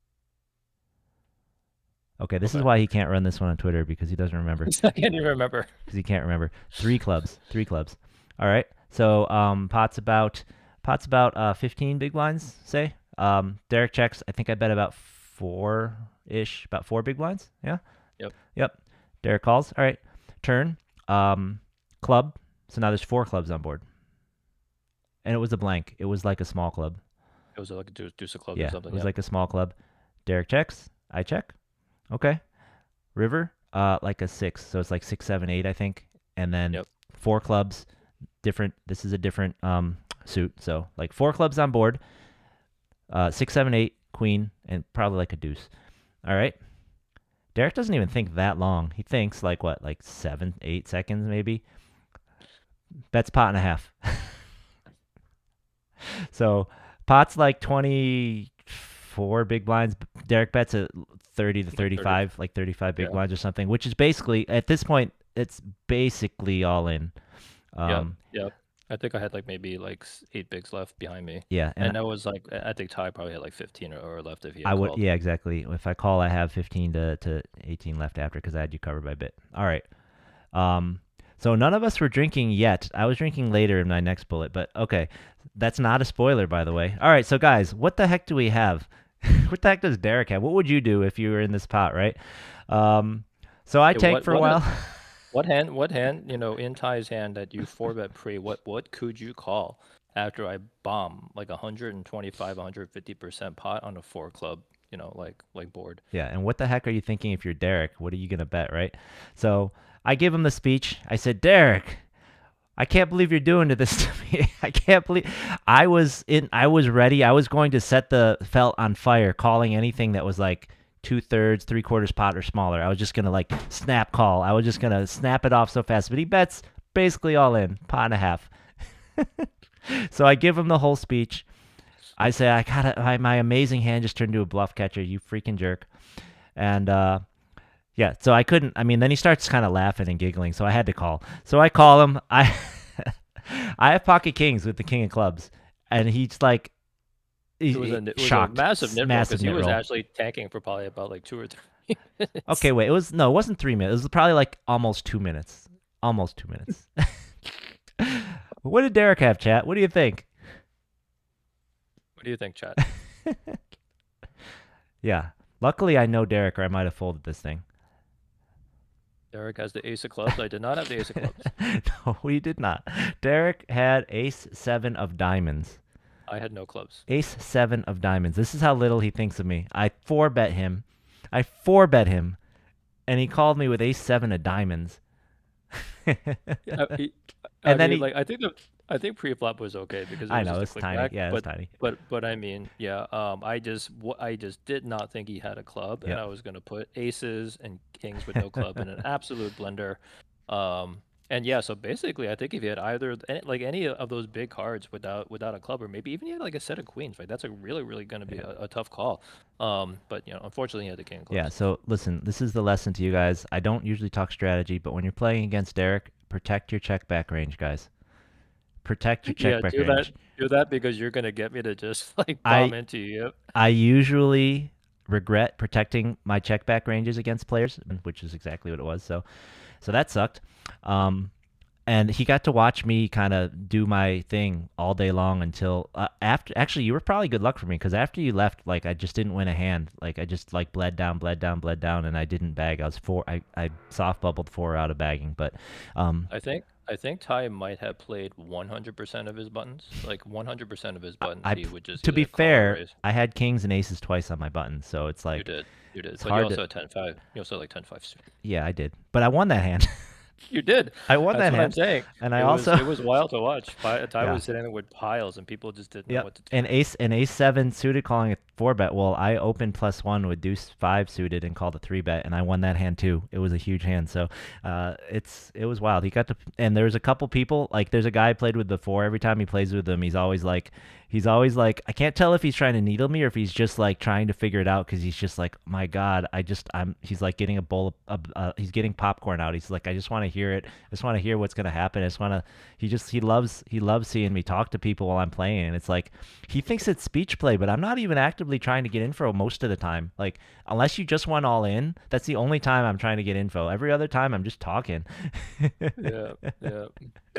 Okay, this is Okay. why he can't run this one on Twitter because he doesn't remember. I can't even remember. Because he can't remember. 3 clubs. 3 clubs. All right. So pot's about 15 big blinds. Say. Derek checks. I think I bet about 4-ish, about 4 big blinds. Yeah. Yep. Yep. Derek calls. All right. Turn. Club. So now there's 4 clubs on board. And it was a blank. It was like a small club. It was like a deuce of clubs Yeah, or something. it was Yeah. like a small club. Derek checks. I check. Okay. River, like a 6. So it's like 6, 7, 8, I think. And then Yep. 4 clubs. Different. This is a different suit. So like 4 clubs on board. 6, 7, 8, queen, and probably like a deuce. All right. Derek doesn't even think that long. He thinks like what, like 7, 8 seconds maybe. Bets pot and a half. So pot's like 24 big blinds. Derek bets at 30 to 35, like 35 big Yeah. blinds or something, which is basically, at this point, it's basically all in. Yep. I think I had like maybe like 8 bigs left behind me. Yeah, And that was like, I think Ty probably had like 15 or left if he had I would, called. yeah, exactly. If I call, I have 15 to 18 left after because I had you covered by a bit. All right. So none of us were drinking yet. I was drinking later in my next bullet, but okay. That's not a spoiler, by the way. All right, so guys, what the heck do we have? What the heck does Derek have? What would you do if you were in this pot, right? So I Yeah, tanked for a while. What hand, in Ty's hand that you 4-bet pre, what could you call after I bomb like 125, 150% pot on a 4 club, like board? Yeah, and what the heck are you thinking if you're Derek? What are you going to bet, right? So I give him the speech. I said, Derek, I can't believe you're doing this to me. I can't believe I was in. I was ready. I was going to set the felt on fire, calling anything that was like 2/3, 3/4 pot or smaller. I was just gonna like snap call. I was just gonna snap it off so fast. But he bets basically all in, pot and a half. So I give him the whole speech. I say I got my amazing hand just turned into a bluff catcher. You freaking jerk. And yeah, so I couldn't. I mean, then he starts kind of laughing and giggling, so I had to call. So I call him. I have pocket kings with the king of clubs, and he's like, It was a shocked, massive nit roll massive because he nit was roll. actually tanking for probably about like 2 or 3 minutes. Okay, wait, it was no, it wasn't 3 minutes. It was probably like almost 2 minutes. Almost 2 minutes. What did Derek have, chat? What do you think? What do you think, Chad? Yeah. Luckily, I know Derek, or I might have folded this thing. Derek has the ace of clubs. I did not have the ace of clubs. No, we did not. Derek had ace seven of diamonds. I had no clubs. Ace seven of diamonds. This is how little he thinks of me. I four bet him. And he called me with ace seven of diamonds. Yeah, And then mean, he, like I think pre-flop was okay because it I was know just a it's quick tiny. back. Yeah, it's But tiny. but I mean, yeah. I just did not think he had a club, and Yep. I was gonna put aces and kings with no club in an absolute blender. And yeah, so basically, I think if he had either like any of those big cards without a club, or maybe even he had like a set of queens, right? That's a really gonna be a tough call. But unfortunately, he had the king of Yeah, clubs. so listen, this is the lesson to you guys. I don't usually talk strategy, but when you're playing against Derek, protect your check back range, guys. Protect your check Yeah, back range. do that because you're gonna get me to just like I bomb into you. I usually regret protecting my check back ranges against players, which is exactly what it was. So that sucked. Um, and he got to watch me kind of do my thing all day long until after. Actually, you were probably good luck for me because after you left, like I just didn't win a hand. Like I just like bled down, and I didn't bag. I was four. I soft bubbled four out of bagging, but I think Ty might have played 100% of his buttons. Like 100% of his buttons, I he would just to be either call or fair, raise. I had kings and aces twice on my buttons, so it's You like did, you did. it's But you hard to. also had 10-5. You also had like 10-5 suited. Yeah, I did, but I won that hand. You did. I won That's that what I'm hand, saying. and I It was also it was wild to watch. Ty yeah. was sitting there with piles, and people just didn't know Yep. what to do. And ace seven suited calling a four bet. Well, I opened +1 with deuce five suited and called a three bet, and I won that hand too. It was a huge hand, so it was wild. He got to, and there's a couple people like there's a guy I played with before. Every time he plays with them, he's always like I can't tell if he's trying to needle me or if he's just like trying to figure it out because he's just like my God, he's like getting a bowl of he's getting popcorn out. He's like I just want to hear it. I just want to hear what's gonna happen. I just want to. He loves seeing me talk to people while I'm playing. And it's like he thinks it's speech play, but I'm not even actively trying to get info most of the time. Like unless you just went all in, that's the only time I'm trying to get info. Every other time I'm just talking. Yeah, yeah,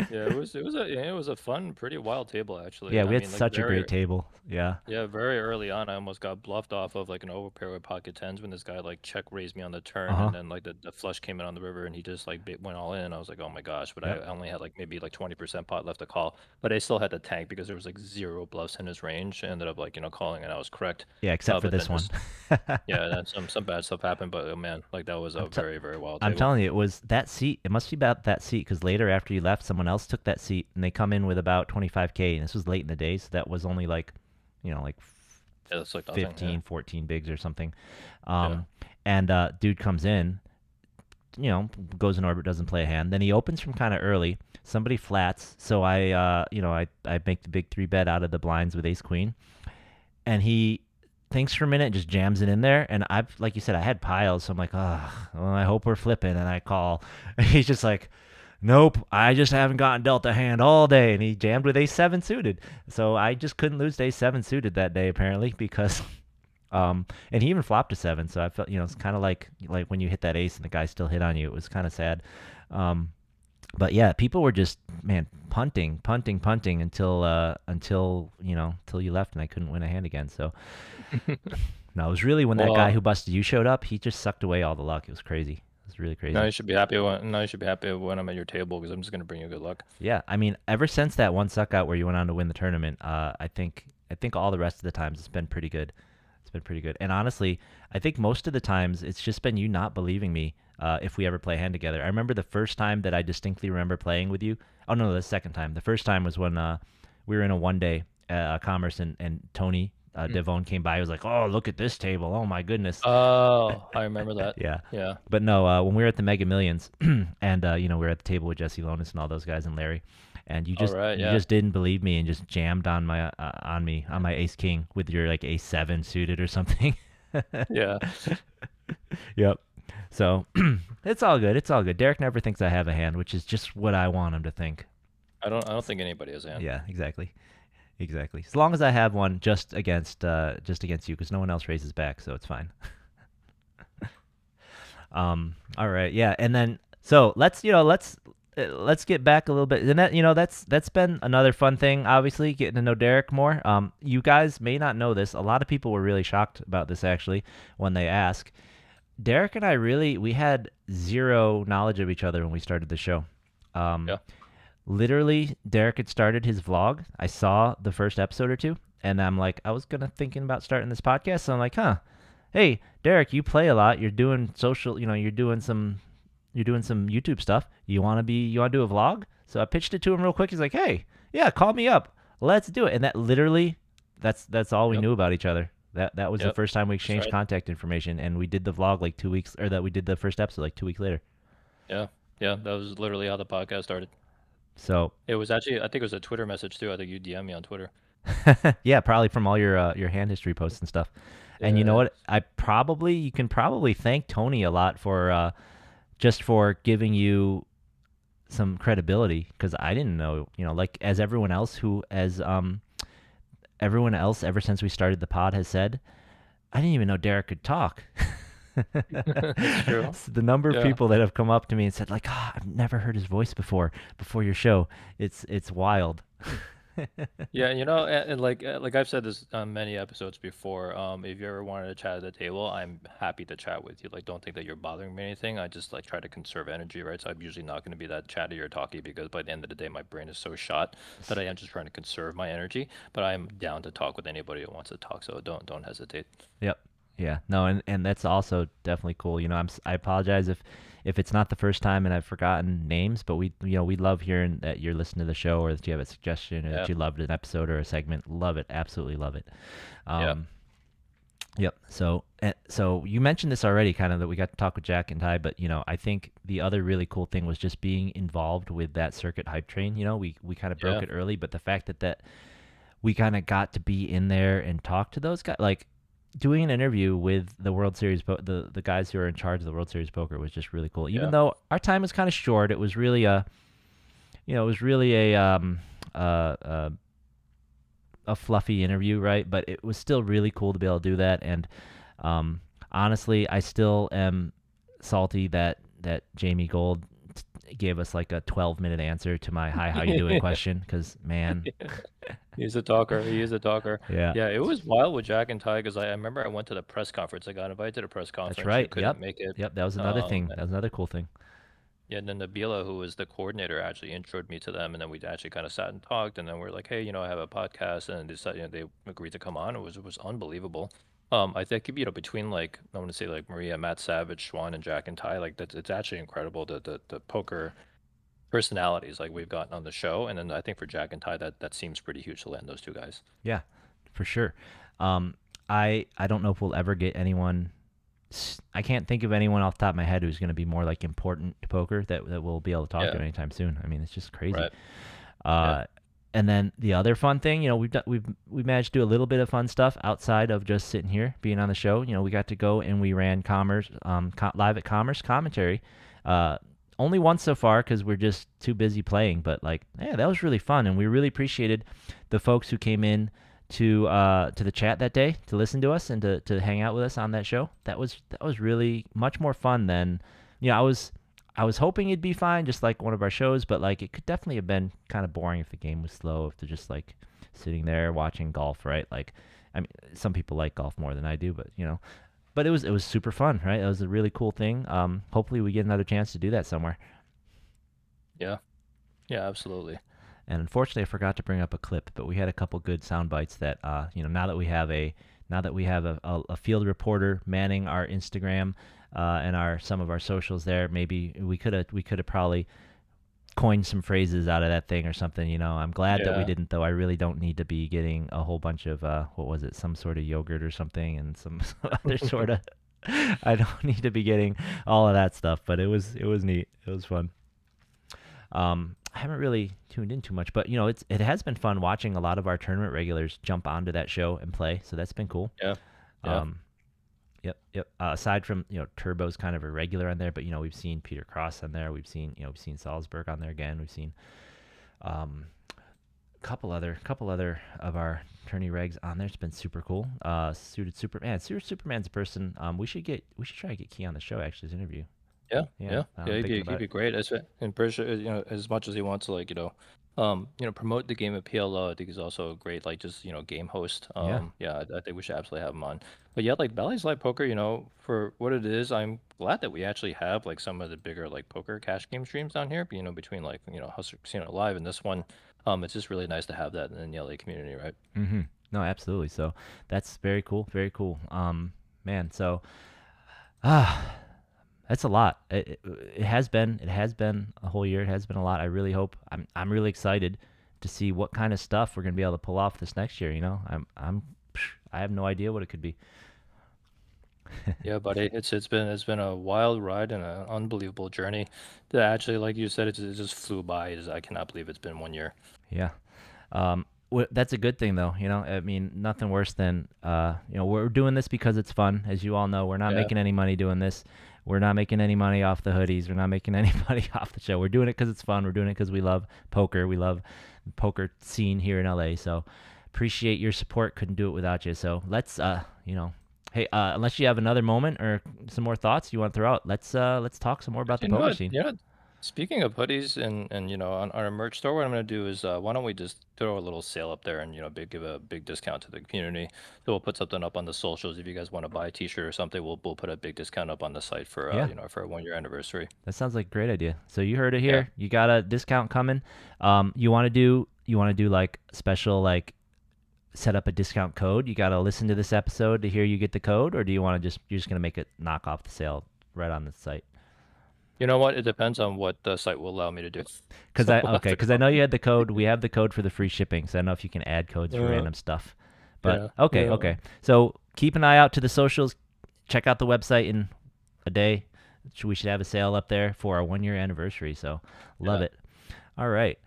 yeah. It was a fun, pretty wild table actually. Yeah, I we had mean, like such a great table. Yeah. yeah, very early on, I almost got bluffed off of like an overpair with pocket tens when this guy like check raised me on the Uh turn, huh. and then like the flush came in on the river, and he just like went all in. I was like, oh my gosh, but I Yep. only had like maybe like 20% pot left to call, but I still had to tank because there was like zero bluffs in his range. I ended up like calling, and I was correct. Yeah, except for But this then one. just yeah, then some bad stuff happened, but oh man, like that was I'm a t- very wild I'm table. telling you, it was that seat. It must be about that seat because later after you left, someone else took that seat and they come in with about 25K. And this was late in the day, so that was only like, like Yeah, that's like nothing. 15, 14 bigs or something. Yeah. And dude comes in, goes in orbit, doesn't play a hand. Then he opens from kind of early. Somebody flats, so I make the big three bet out of the blinds with ace queen, and he thinks for a minute, and just jams it in there. And I've, like you said, I had piles, so I'm like, oh, well, I hope we're flipping. And I call. And he's just like, nope, I just haven't gotten dealt a hand all day. And he jammed with ace seven suited. So I just couldn't lose to ace seven suited that day apparently because. And he even flopped a seven, so I felt, it's kind of like when you hit that ace and the guy still hit on you. It was kind of sad. But yeah, people were just punting until you left and I couldn't win a hand again. So no, it was really when that guy Well, who busted you showed up. He just sucked away all the luck. It was crazy. It was really now crazy. you should be happy when I'm at your table because I'm just gonna bring you good luck. Yeah, I mean, ever since that one suck out where you went on to win the tournament, I think all the rest of the times it's been pretty good. It's been pretty good. And honestly, I think most of the times it's just been you not believing me. if we ever play a hand together. I remember the first time that I distinctly remember playing with you. Oh no, the second time. The first time was when we were in a one-day commerce, and Tony Devon came by. He was like, "Oh, look at this table! Oh my goodness!" Oh, I remember that. Yeah. Yeah. But no, when we were at the Mega Millions, and we were at the table with Jesse Lonis and all those guys and Larry, and you All just right. you Yeah. just didn't believe me and just jammed on my on my Ace King with your like Ace 7 suited or something. Yeah. Yep. So it's all good. It's all good. Derek never thinks I have a hand, which is just what I want him to think. I don't think anybody has a hand. Yeah, exactly. Exactly. As long as I have one just against you, because no one else raises back, so it's fine. All right, yeah, and then so let's get back a little bit, and that's been another fun thing. Obviously, getting to know Derek more. You guys may not know this. A lot of people were really shocked about this actually when they ask. Derek and I we had zero knowledge of each other when we started the show. Yeah. Literally, Derek had started his vlog. I saw the first episode or two, and I'm like, I was thinking about starting this podcast. So I'm like, hey, Derek, you play a lot. You're doing social, you're doing some YouTube stuff. You want to do a vlog? So I pitched it to him real quick. He's like, hey, yeah, call me up. Let's do it. And that literally, that's all we knew about each other. That was the first time we exchanged contact information, and we did the vlog like 2 weeks, or that we did the first episode like 2 weeks later. Yeah. Yeah. That was literally how the podcast started. So It was actually, I think it was a Twitter message too. I think you DM me on Twitter. yeah, probably from all your hand history posts and stuff. And you know what? You can probably thank Tony a lot for just for giving you some credibility, because I didn't know, like as everyone else ever since we started the pod has said, I didn't even know Derek could talk. That's true. So the number of Yeah. people that have come up to me and said like, I've never heard his voice before your show. It's wild. Yeah, and like I've said this on many episodes before. If you ever wanted to chat at the table, I'm happy to chat with you. Like, don't think that you're bothering me or anything. I just like try to conserve energy, right? So I'm usually not going to be that chatty or talky, because by the end of the day, my brain is so shot that I am just trying to conserve my energy. But I'm down to talk with anybody who wants to talk. So don't hesitate. Yep. Yeah. No, and that's also definitely cool. I apologize if it's not the first time and I've forgotten names, but we love hearing that you're listening to the show, or that you have a suggestion, or that you loved an episode or a segment. Love it. Absolutely love it. Yep. So you mentioned this already, kind of, that we got to talk with Jack and Ty, but I think the other really cool thing was just being involved with that circuit hype train. We kind of broke it early, but the fact that we kind of got to be in there and talk to those guys, like doing an interview with the World Series, the guys who are in charge of the World Series poker, was just really cool. Even though our time was kind of short, it was really a fluffy interview, right? But it was still really cool to be able to do that. And honestly, I still am salty that Jamie Gold gave us like a 12-minute answer to my "Hi, how you doing?" question, because man. He's a talker. He is a talker. Yeah. Yeah, it was wild with Jack and Ty, because I remember I went to the press conference. I got invited to the press conference. That's right. You couldn't make it. Yep. That was another thing. That was another cool thing. Yeah, and then Nabila, who was the coordinator, actually introed me to them, and then we actually kind of sat and talked, and then we're like, hey, I have a podcast, and they decided, they agreed to come on. It was unbelievable. I think, between like, I want to say like Maria, Matt Savage, Schwan, and Jack and Ty, like it's actually incredible, the poker personalities like we've gotten on the show. And then I think for Jack and Ty, that seems pretty huge to land those two guys. Yeah, for sure. I don't know if we'll ever get anyone. I can't think of anyone off the top of my head who's going to be more like important to poker that we'll be able to talk to anytime soon. I mean, it's just crazy. Right. And then the other fun thing, we've managed to do a little bit of fun stuff outside of just sitting here being on the show. We got to go and we ran Commerce live at Commerce commentary. Only once so far, because we're just too busy playing. But that was really fun, and we really appreciated the folks who came in to the chat that day to listen to us and to hang out with us on that show. That was really much more fun than I was hoping it'd be fine, just like one of our shows, but it could definitely have been kind of boring if the game was slow, if they're just sitting there watching golf, right? I mean, some people like golf more than I do, but but it was super fun, right? It was a really cool thing. Hopefully we get another chance to do that somewhere. Yeah, absolutely. And unfortunately, I forgot to bring up a clip, but we had a couple good sound bites that now that we have a field reporter manning our Instagram, and some of our socials there. Maybe we could have probably coined some phrases out of that thing or something. I'm glad that we Yeah. didn't, though. I really don't need to be getting a whole bunch of what was it, some sort of yogurt or something, and some other sort of. I don't need to be getting all of that stuff, but it was neat. It was fun. I haven't really tuned in too much, but it has been fun watching a lot of our tournament regulars jump onto that show and play. So that's been cool. Yeah. Yeah. Um, yep, yep. Aside from Turbo's kind of a regular on there, but we've seen Peter Cross on there. We've seen Salzburg on there again. We've seen um, couple other of our tourney regs on there. It's been super cool. Suited Superman's a person. We should try to get Key on the show actually as an interview. Yeah, Yeah, yeah, I'm yeah. He'd thinking be about he'd it. be great. And pretty sure, as much as he wants to promote the game of PLO, I think he's also a great just game host. Yeah. Yeah, I think we should absolutely have him on. But yeah, like Bally's Live Poker, for what it is, I'm glad that we actually have like some of the bigger like poker cash game streams down here. Between like Hustler Casino Live and this one, it's just really nice to have that in the LA community, right? Mm-hmm. No, absolutely. So that's very cool. Very cool. Man. So, ah, that's a lot. It has been. It has been a whole year. It has been a lot. I really hope. I'm really excited to see what kind of stuff we're gonna be able to pull off this next year. I have no idea what it could be. Yeah, buddy, it's been a wild ride and an unbelievable journey. That actually, like you said, it just flew by. I cannot believe it's been 1 year. Yeah. That's a good thing, though. I mean, nothing worse than we're doing this because it's fun. As you all know, we're not Yeah. making any money doing this. We're not making any money off the hoodies. We're not making any money off the show. We're doing it because it's fun. We're doing it because we love poker. We love the poker scene here in LA. So appreciate your support. Couldn't do it without you. So let's hey, unless you have another moment or some more thoughts you want to throw out, let's talk some more about the You know poker what? scene. Speaking of hoodies and on our merch store, what I'm gonna do is why don't we just throw a little sale up there and give a big discount to the community. So we'll put something up on the socials. If you guys want to buy a T-shirt or something, we'll put a big discount up on the site for Yeah. for a 1 year anniversary. That sounds like a great idea. So you heard it Yeah. here. You got a discount coming. You want to do like special like set up a discount code. You got to listen to this episode to hear you get the code, or do you want to you're just gonna make it knock off the sale right on the site? You know what? It depends on what the site will allow me to do. Because So I we'll have okay, to because I go. know you had the code. We have the code for the free shipping. So I don't know if you can add codes for Uh, random stuff. But yeah. okay, Yeah. okay. So keep an eye out to the socials. Check out the website in a day. We should have a sale up there for our 1 year anniversary. So love Yeah. it. All right.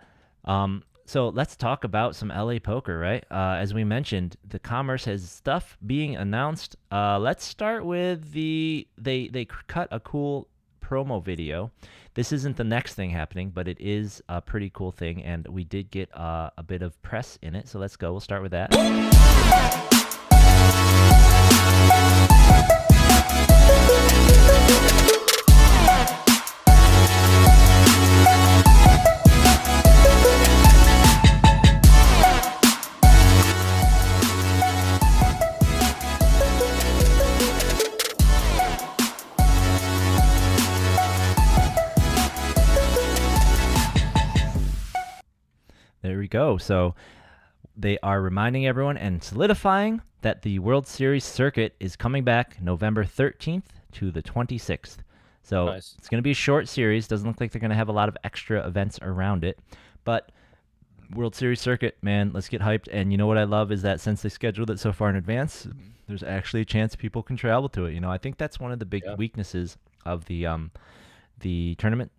So let's talk about some LA poker, right? As we mentioned, the Commerce has stuff being announced. Let's start with they cut a cool promo video. This isn't the next thing happening, but it is a pretty cool thing, and we did get a bit of press in it. So let's go. We'll start with that. There we go. So they are reminding everyone and solidifying that the World Series circuit is coming back November 13th to the 26th. So Nice. it's going to be a short series. Doesn't look like they're going to have a lot of extra events around it. But World Series circuit, man, let's get hyped. And you know what I love is that since they scheduled it so far in advance, there's actually a chance people can travel to it. I think that's one of the big Yeah. weaknesses of the tournament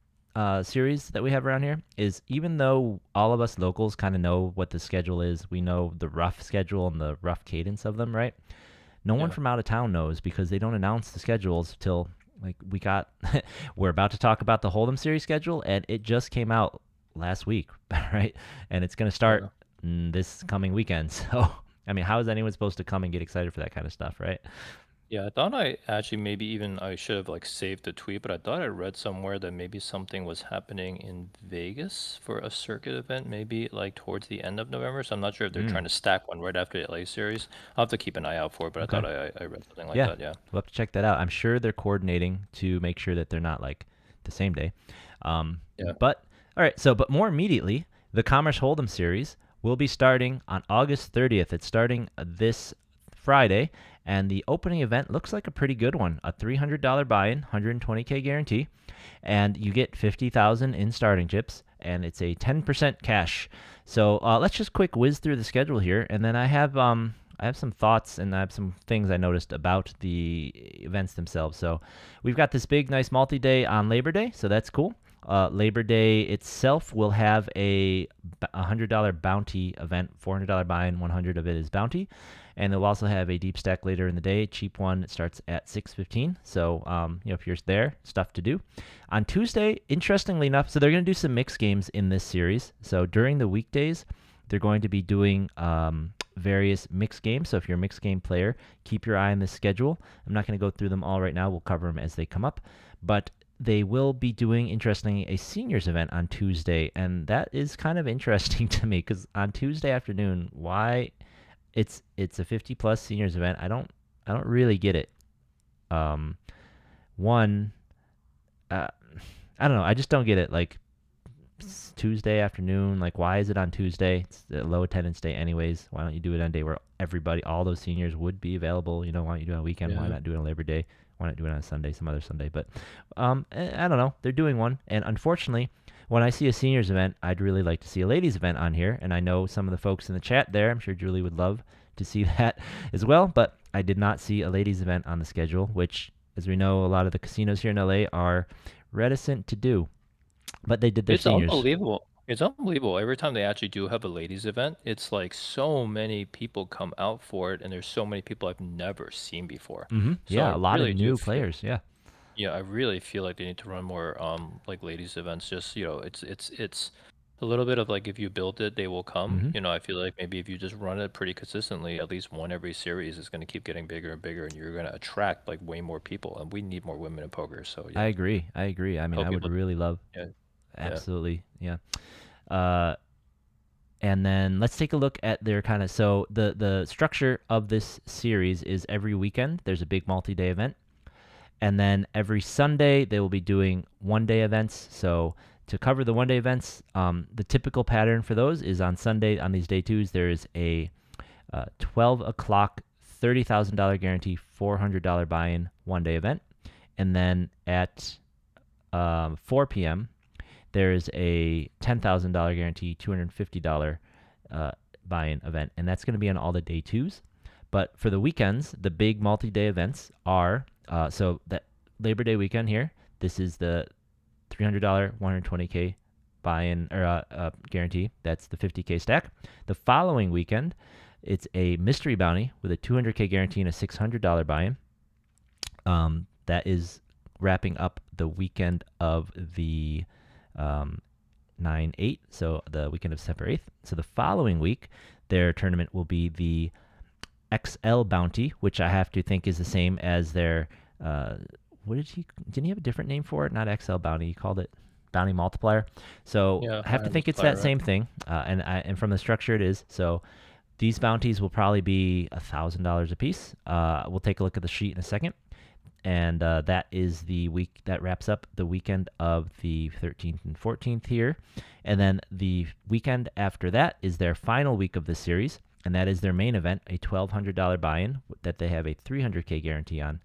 series that we have around here is even though all of us locals kind of know what the schedule is, we know the rough schedule and the rough cadence of them, right? No one Yeah. from out of town knows because they don't announce the schedules till like we're about to talk about the Hold'em series schedule and it just came out last week, right? And it's going to start this coming weekend. So, I mean, how is anyone supposed to come and get excited for that kind of stuff, right? Yeah, I thought I actually maybe even I should have like saved the tweet, but I thought I read somewhere that maybe something was happening in Vegas for a circuit event, maybe like towards the end of November. So I'm not sure if they're trying to stack one right after the LA series. I'll have to keep an eye out for it, but I Okay. thought I read something like Yeah. that. Yeah. We'll have to check that out. I'm sure they're coordinating to make sure that they're not like the same day. Yeah. But all right. But more immediately, the Commerce Hold'em series will be starting on August 30th. It's starting this Friday, And the opening event looks like a pretty good one, a $300 buy-in, 120K guarantee, and you get 50,000 in starting chips, and it's a 10% cash. So let's just quick whiz through the schedule here, and then I have some thoughts and I have some things I noticed about the events themselves. So we've got this big, nice multi-day on Labor Day, so that's cool. Labor Day itself will have a $100 bounty event, $400 buy-in, 100 of it is bounty, and they'll also have a deep stack later in the day, cheap one. It starts at 6:15. So if you're there, stuff to do. On Tuesday, interestingly enough, so they're going to do some mixed games in this series. So during the weekdays, they're going to be doing various mixed games. So if you're a mixed game player, keep your eye on the schedule. I'm not going to go through them all right now. We'll cover them as they come up. But they will be doing, interestingly, a seniors event on Tuesday, and that is kind of interesting to me because on Tuesday afternoon, why it's a 50+ seniors event? I don't really get it. One, I don't know. I just don't get it. Like Tuesday afternoon, like why is it on Tuesday? It's a low attendance day anyways. Why don't you do it on a day where all those seniors would be available? Why don't you do it on a weekend? Why not do it on Labor Day? Why not do it on a Sunday, some other Sunday? But I don't know. They're doing one, and unfortunately, when I see a seniors event, I'd really like to see a ladies event on here, and I know some of the folks in the chat there. I'm sure Julie would love to see that as well, but I did not see a ladies event on the schedule, which, as we know, a lot of the casinos here in LA are reticent to do. But they did their seniors. Unbelievable. It's unbelievable. Every time they actually do have a ladies event, it's like so many people come out for it, and there's so many people I've never seen before. Mm-hmm. So Yeah, I a lot really of do new feel, players. Yeah. yeah, I really feel like they need to run more like ladies events. Just it's a little bit of like if you build it, they will come. Mm-hmm. I feel like maybe if you just run it pretty consistently, at least one every series is going to keep getting bigger and bigger, and you're going to attract like way more people. And we need more women in poker. So I yeah, agree. I mean, hope I would people, really love. yeah, yeah. Absolutely. Yeah. And then let's take a look at their kind of, so the structure of this series is every weekend there's a big multi-day event, and then every Sunday they will be doing one-day events. So to cover the one-day events, the typical pattern for those is on Sunday, on these day twos, there is a 12 o'clock $30,000 guarantee, $400 buy-in one-day event, and then at 4 p.m. there's a $10,000 guarantee, $250 buy-in event, and that's going to be on all the day twos. But for the weekends, the big multi-day events are, so that Labor Day weekend here, this is the $300 120K buy-in or guarantee. That's the 50K stack. The following weekend, it's a mystery bounty with a 200K guarantee and a $600 buy-in. That is wrapping up the weekend of the 9/8, so the weekend of September 8th. So the following week, their tournament will be the XL Bounty, which I have to think is the same as their, didn't he have a different name for it? Not XL Bounty, he called it Bounty Multiplier. So Yeah, I have to I think it's multiplier, that right? same thing, and from the structure it is. So these bounties will probably be $1,000 a piece. We'll take a look at the sheet in a second. And that is the week that wraps up the weekend of the 13th and 14th here. And then the weekend after that is their final week of the series, and that is their main event, a $1,200 buy-in that they have a 300K guarantee on.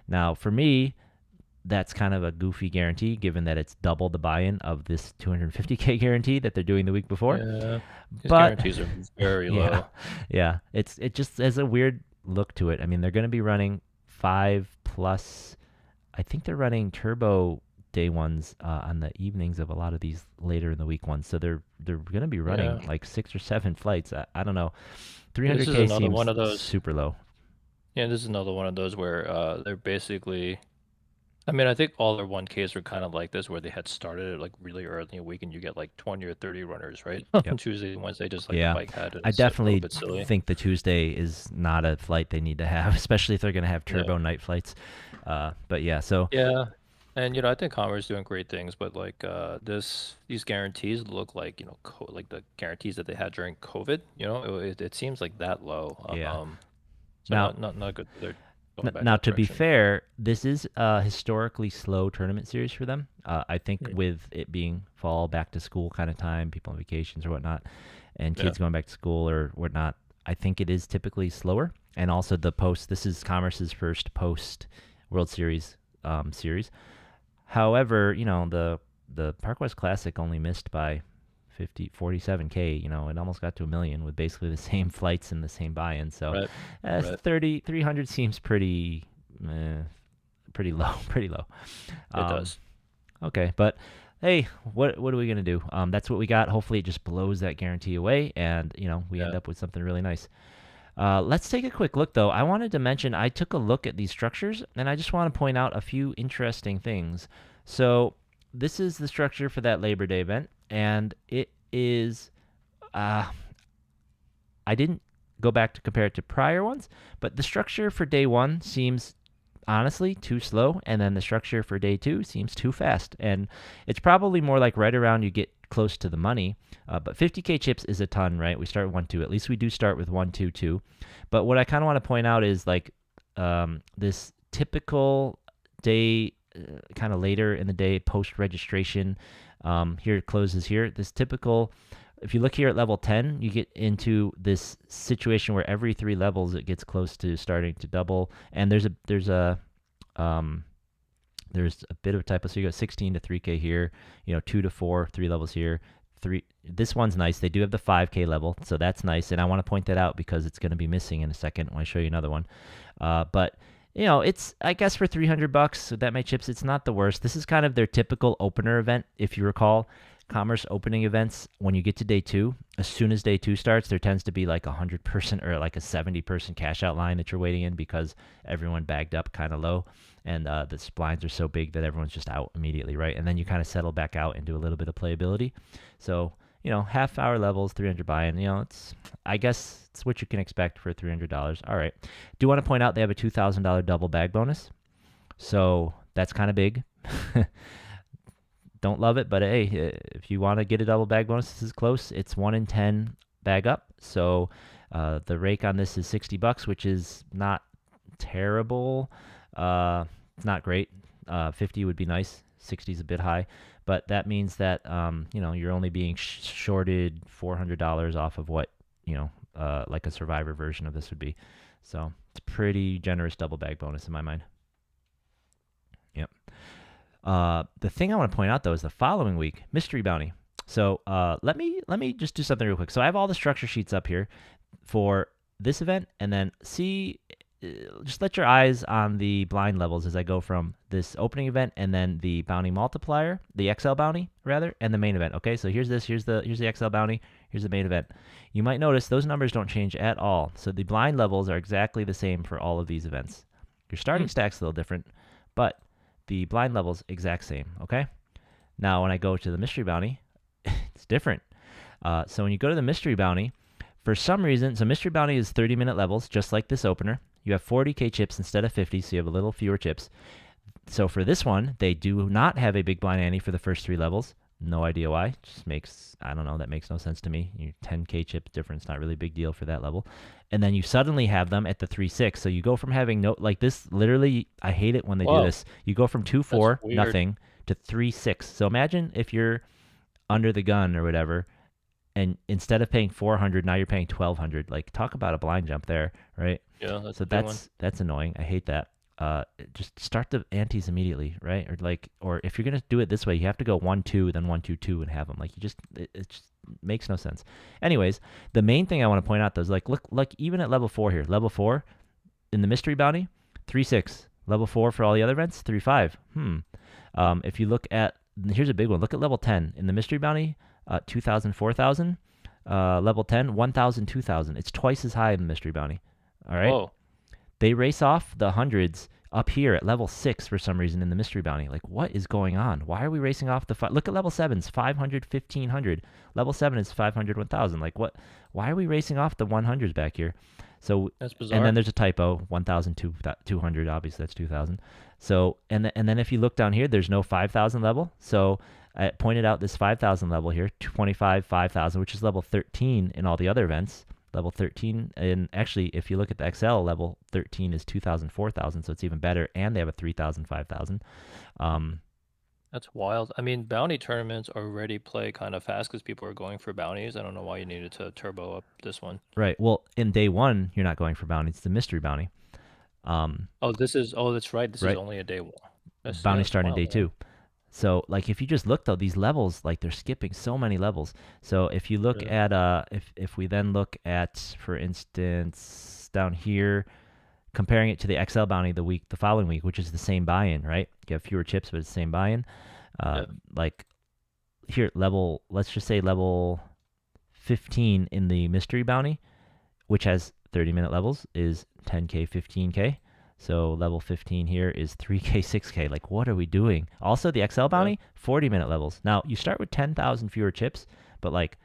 Now, for me, that's kind of a goofy guarantee, given that it's double the buy-in of this 250K guarantee that they're doing the week before. Yeah, his But guarantees are very yeah, low. yeah, it just has a weird look to it. I mean, they're going to be running 5+. I think they're running turbo day ones on the evenings of a lot of these later in the week ones. So they're going to be running Yeah, like 6 or 7 flights. I don't know. this is 300K another seems one of those. super low. Yeah, this is another one of those where they're basically. I mean, I think all their 1Ks were kind of like this, where they had started it like really early in the week, and you get like 20 or 30 runners, right? Yep. On Tuesday and Wednesday, just like the Yeah, bike had, and I it's like a little definitely bit silly. think the Tuesday is not a flight they need to have, especially if they're going to have Yeah, turbo night flights. But yeah, so yeah, and I think Converse is doing great things, but like these guarantees look like like the guarantees that they had during COVID. It seems like that low. yeah. So Now, not good. They're going back Now, that to be direction. fair, this is a historically slow tournament series for them. I think Mm. with it being fall, back to school kind of time, people on vacations or whatnot, and Yeah, kids going back to school or whatnot, I think it is typically slower. and also the post. This is Commerce's first post World Series series. However, the Park West Classic only missed by 47K. It almost got to a million with basically the same flights and the same buy-in. So, Right. Right. 300 seems pretty low, pretty low. It does. Okay, but hey, what are we gonna do? That's what we got. Hopefully, it just blows that guarantee away, and we end Yeah. up with something really nice. Let's take a quick look, though. I wanted to mention I took a look at these structures, and I just want to point out a few interesting things. So this is the structure for that Labor Day event, and it is. I didn't go back to compare it to prior ones, but the structure for day one seems honestly too slow, and then the structure for day two seems too fast. And it's probably more like right around you get close to the money. But 50K chips is a ton, right? We start 1 2. At least we do start with 1 2 2. But what I kind of want to point out is like this typical day, kind of later in the day post registration. Here it closes here. This typical. If you look here at level 10, you get into this situation where every 3 levels it gets close to starting to double, and there's a bit of a typo. So you go 16 to 3K here, 2 to 4, 3 levels here. This one's nice. They do have the 5K level, so that's nice, and I want to point that out because it's going to be missing in a second when I show you another one. But it's, I guess, for $300 with that many chips, it's not the worst. This is kind of their typical opener event, if you recall. Commerce opening events, when you get to day 2, as soon as day 2 starts, there tends to be like a 100-person or like a 70-person cash out line that you're waiting in because everyone bagged up kind of low, and the blinds are so big that everyone's just out immediately, right? And then you kind of settle back out and do a little bit of playability. So, half-hour levels, 300 buy-in, I guess it's what you can expect for $300. All right. Do want to point out they have a $2,000 double bag bonus, so that's kind of big. Don't love it, but hey, if you want to get a double bag bonus, this is close. It's 1 in 10 bag up. So the rake on this is $60, which is not terrible. It's not great. 50 would be nice. 60 is a bit high, but that means that you're only being shorted $400 off of what like a Survivor version of this would be. So it's a pretty generous double bag bonus in my mind. Yep. The thing I want to point out, though, is the following week, Mystery Bounty. So let me just do something real quick. So I have all the structure sheets up here for this event, and then just let your eyes on the blind levels as I go from this opening event and then the bounty multiplier, the XL bounty, rather, and the main event. Okay, so here's the XL bounty, here's the main event. You might notice those numbers don't change at all. So the blind levels are exactly the same for all of these events. Your starting stack's a little different, but the blind level's exact same, okay? Now, when I go to the mystery bounty, it's different. So when you go to the mystery bounty, for some reason, so mystery bounty is 30-minute levels, just like this opener. You have 40K chips instead of 50, so you have a little fewer chips. So for this one, they do not have a big blind ante for the first 3 levels. No idea why. Just makes, I don't know, that makes no sense to me. Your 10K chip difference, not really a big deal for that level. And then you suddenly have them at the 3-6. So you go from having like this, literally, I hate it when they do this. You go from 2-4, nothing, to 3-6. So imagine if you're under the gun or whatever, and instead of paying $400, now you're paying $1,200. Like, talk about a blind jump there, right? Yeah, so that's annoying. I hate that. Just start the antes immediately, right? Or if you're gonna do it this way, you have to go 1-2, then 1-2-2, and have them. Like, it just makes no sense. Anyways, the main thing I want to point out though is look, even at level 4 here, level 4 in the mystery bounty, 3-6. Level 4 for all the other events, 3-5. If you look at, here's a big one. Look at level 10 in the mystery bounty, 2,000, 4,000. Level 10, 1,000, 2,000. It's twice as high in the mystery bounty. All right. Whoa. They race off the hundreds up here at level 6 for some reason in the mystery bounty. Like, what is going on? Why are we racing off the look at level 7's 500, 1,500. Level 7 is 500, 1,000. Like, what? Why are we racing off the 100s back here? So that's bizarre. And then there's a typo, 1,000, 200. Obviously, that's 2,000. So and then if you look down here, there's no 5,000 level. So I pointed out this 5,000 level here, 25, 5,000, which is level 13 in all the other events. Level 13, and actually, if you look at the XL, level 13 is 2,000, 4,000, so it's even better, and they have a 3,000, 5,000. That's wild. I mean, bounty tournaments already play kind of fast because people are going for bounties. I don't know why you needed to turbo up this one. Right. Well, in day one, you're not going for bounty. It's the mystery bounty. Oh, this is. Oh, that's right. This is Right. only a day one. Yeah, Bounty that's starting wild, day man. two. So like if you just look though, these levels like they're skipping so many levels. So if you look Really? at if we then look at for instance down here comparing it to the XL bounty the following week, which is the same buy-in, right? You have fewer chips but it's the same buy-in. Uh, Yeah. like here level let's just say level 15 in the mystery bounty, which has 30-minute levels, is 10K, 15K. So level 15 here is 3K, 6K. Like, what are we doing? Also, the XL Yeah. bounty, 40-minute levels. Now, you start with 10,000 fewer chips, but like,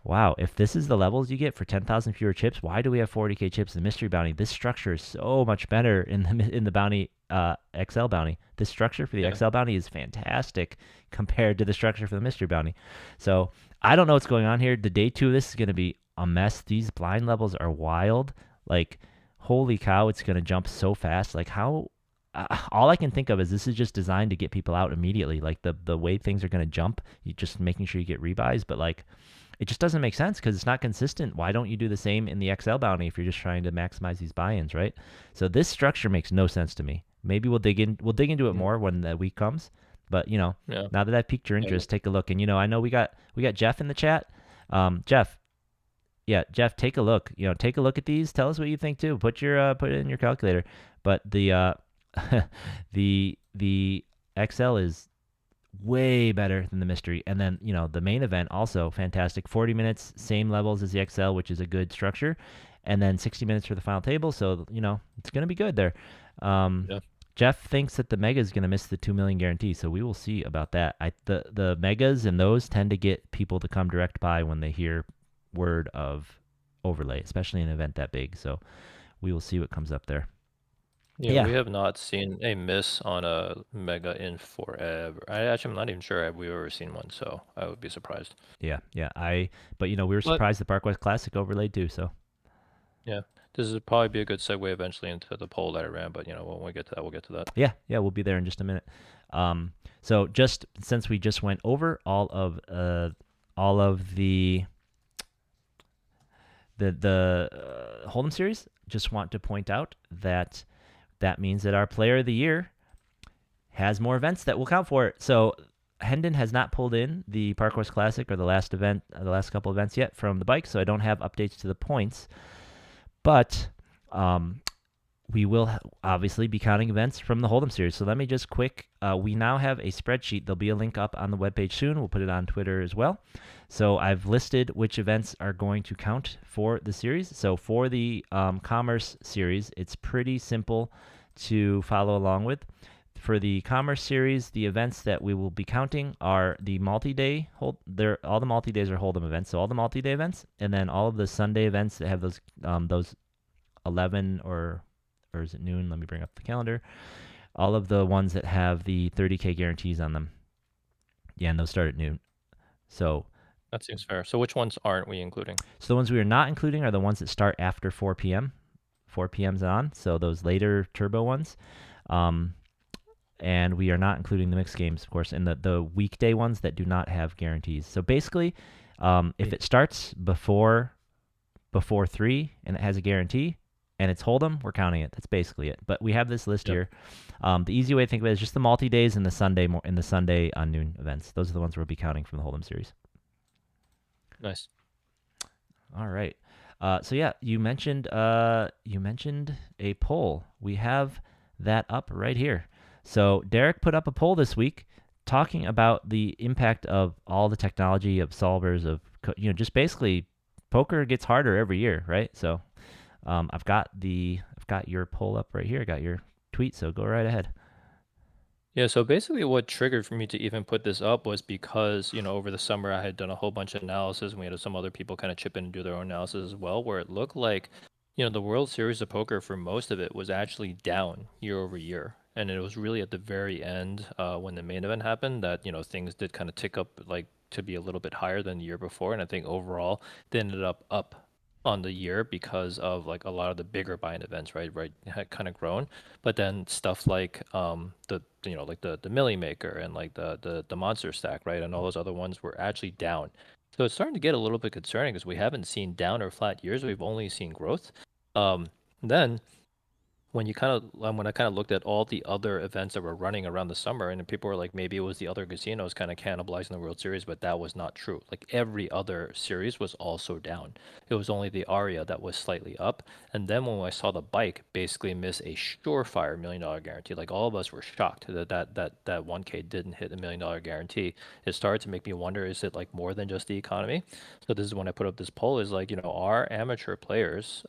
wow, if this is the levels you get for 10,000 fewer chips, why do we have 40K chips in the mystery bounty? This structure is so much better in the bounty XL bounty. This structure for the Yeah. XL bounty is fantastic compared to the structure for the mystery bounty. So I don't know what's going on here. The day two of this is going to be a mess. These blind levels are wild. Like, holy cow, it's going to jump so fast. Like, how? All I can think of is this is just designed to get people out immediately. Like the way things are going to jump, you just making sure you get rebuys. But like, it just doesn't make sense because it's not consistent. Why don't you do the same in the XL bounty if you're just trying to maximize these buy-ins, right? So this structure makes no sense to me. Maybe we'll dig into it Mm. more when the week comes. But Yeah. now that I've piqued your Yeah. interest, take a look. And I know we got Jeff in the chat. Jeff, yeah, Jeff, take a look. Take a look at these. Tell us what you think too. Put it in your calculator. But the the XL is way better than the mystery. And then, the main event also fantastic. 40 minutes, same levels as the XL, which is a good structure. And then 60 minutes for the final table. So, it's going to be good there. Um, Yeah. Jeff thinks that the mega is going to miss the 2 million guarantee. So we will see about that. The megas and those tend to get people to come direct buy when they hear word of overlay, especially an event that big. So we will see what comes up there. Yeah, Yeah. we have not seen a miss on a mega in forever. I'm not even sure we've ever seen one, so I would be surprised. Yeah. Yeah. But we were But surprised the Park West Classic overlaid too. So yeah, this would probably be a good segue eventually into the poll that I ran. But when we get to that, we'll get to that. yeah, we'll be there in just a minute. So just since we just went over all of the Hold'em series, just want to point out that means that our Player of the Year has more events that will count for it. So Hendon has not pulled in the Park West Classic or the last couple events yet from the bike, so I don't have updates to the points. But we will obviously be counting events from the Hold'em series. So let me just we now have a spreadsheet. There'll be a link up on the webpage soon. We'll put it on Twitter as well. So I've listed which events are going to count for the series. So for the Commerce series, it's pretty simple to follow along with. For the Commerce series, the events that we will be counting are the multi-day all the multi-days are Hold'em events. So all the multi-day events, and then all of the Sunday events that have those 11 or is it noon? Let me bring up the calendar. All of the ones that have the 30K guarantees on them. Yeah, and those start at noon. So That seems fair. So which ones aren't we including? the ones we are not including are the ones that start after 4 p.m. 4 p.m.'s on. So those later turbo ones. And we are not including the mixed games, of course, and the weekday ones that do not have guarantees. So basically, if it starts before 3 and it has a guarantee, and it's Hold'em, we're counting it. That's basically it. But we have this list Yep. here. The easy way to think of it is just the multi days and the Sunday on noon events. Those are the ones we'll be counting from the Hold'em series. Nice. All right. So yeah, you mentioned a poll. We have that up right here. So Derek put up a poll this week talking about the impact of all the technology of solvers of just basically poker gets harder every year, right? So I've got your poll up right here. I got your tweet, so go right ahead. Yeah, so basically what triggered for me to even put this up was because, over the summer I had done a whole bunch of analysis and we had some other people kind of chip in and do their own analysis as well, where it looked like, the World Series of Poker for most of it was actually down year over year. And it was really at the very end, when the main event happened that, things did kind of tick up like to be a little bit higher than the year before. And I think overall they ended up on the year because of like a lot of the bigger buying events, right, had kind of grown. But then stuff like the like the Millie Maker and like the Monster Stack, right, and all those other ones were actually down. So it's starting to get a little bit concerning because we haven't seen down or flat years. We've only seen growth. Then when I kind of looked at all the other events that were running around the summer, and then people were like, maybe it was the other casinos kind of cannibalizing the World Series, but that was not true. Like every other series was also down. It was only the Aria that was slightly up. And then when I saw the bike basically miss a surefire $1 million guarantee, like all of us were shocked that that 1K didn't hit $1 million guarantee. It started to make me wonder, is it like more than just the economy? So this is when I put up this poll: is like, are amateur players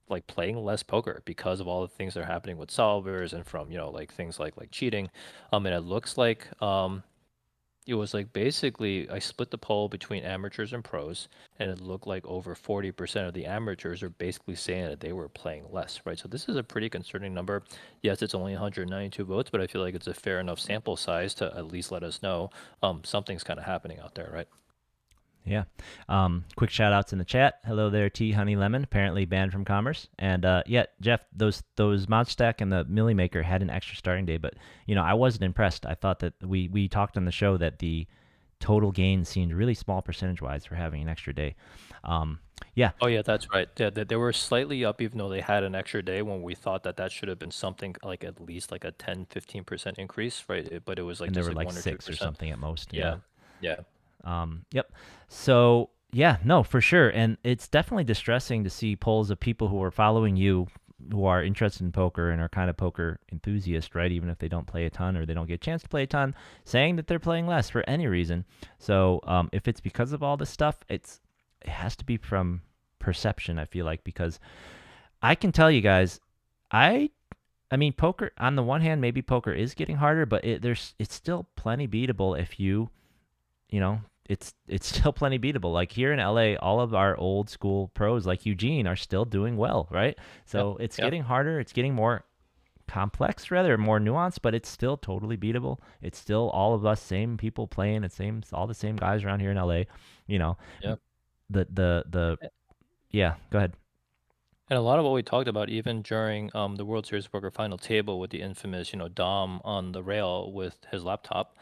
like playing less poker because of all the things that are happening with solvers and from like things like cheating. And it looks like it was like basically I split the poll between amateurs and pros, and it looked like over 40% of the amateurs are basically saying that they were playing less, right? So this is a pretty concerning number. Yes, it's only 192 votes, but I feel like it's a fair enough sample size to at least let us know something's kind of happening out there, right? Yeah. Quick shout outs in the chat. Hello there, T Honey Lemon, apparently banned from Commerce. And yeah, Jeff, those Mod Stack and the Millie Maker had an extra starting day, but I wasn't impressed. I thought that we talked on the show that the total gain seemed really small percentage wise for having an extra day. Yeah. Oh yeah, that's right. Yeah, they were slightly up even though they had an extra day when we thought that that should have been something like at least like a 10-15% increase, right? But it was like And there just were like like 1 or 2 six or percent. something at most. Yeah. Yeah. Yeah. Yep. So yeah, no, for sure, and it's definitely distressing to see polls of people who are following you, who are interested in poker and are kind of poker enthusiasts, right? Even if they don't play a ton or they don't get a chance to play a ton, saying that they're playing less for any reason. So if it's because of all this stuff, it has to be from perception. I feel like because I can tell you guys, I. I mean, poker. On the one hand, maybe poker is getting harder, but it's still plenty beatable if you know, it's still plenty beatable. Like here in LA, all of our old school pros like Eugene are still doing well, right? Yeah. So it's Yeah. getting harder. It's getting more complex, rather, more nuanced, but it's still totally beatable. It's still all of us same people playing. It's all the same guys around here in LA. You know, Yeah. the yeah. Go ahead. And a lot of what we talked about, even during the World Series Poker final table with the infamous, Dom on the rail with his laptop,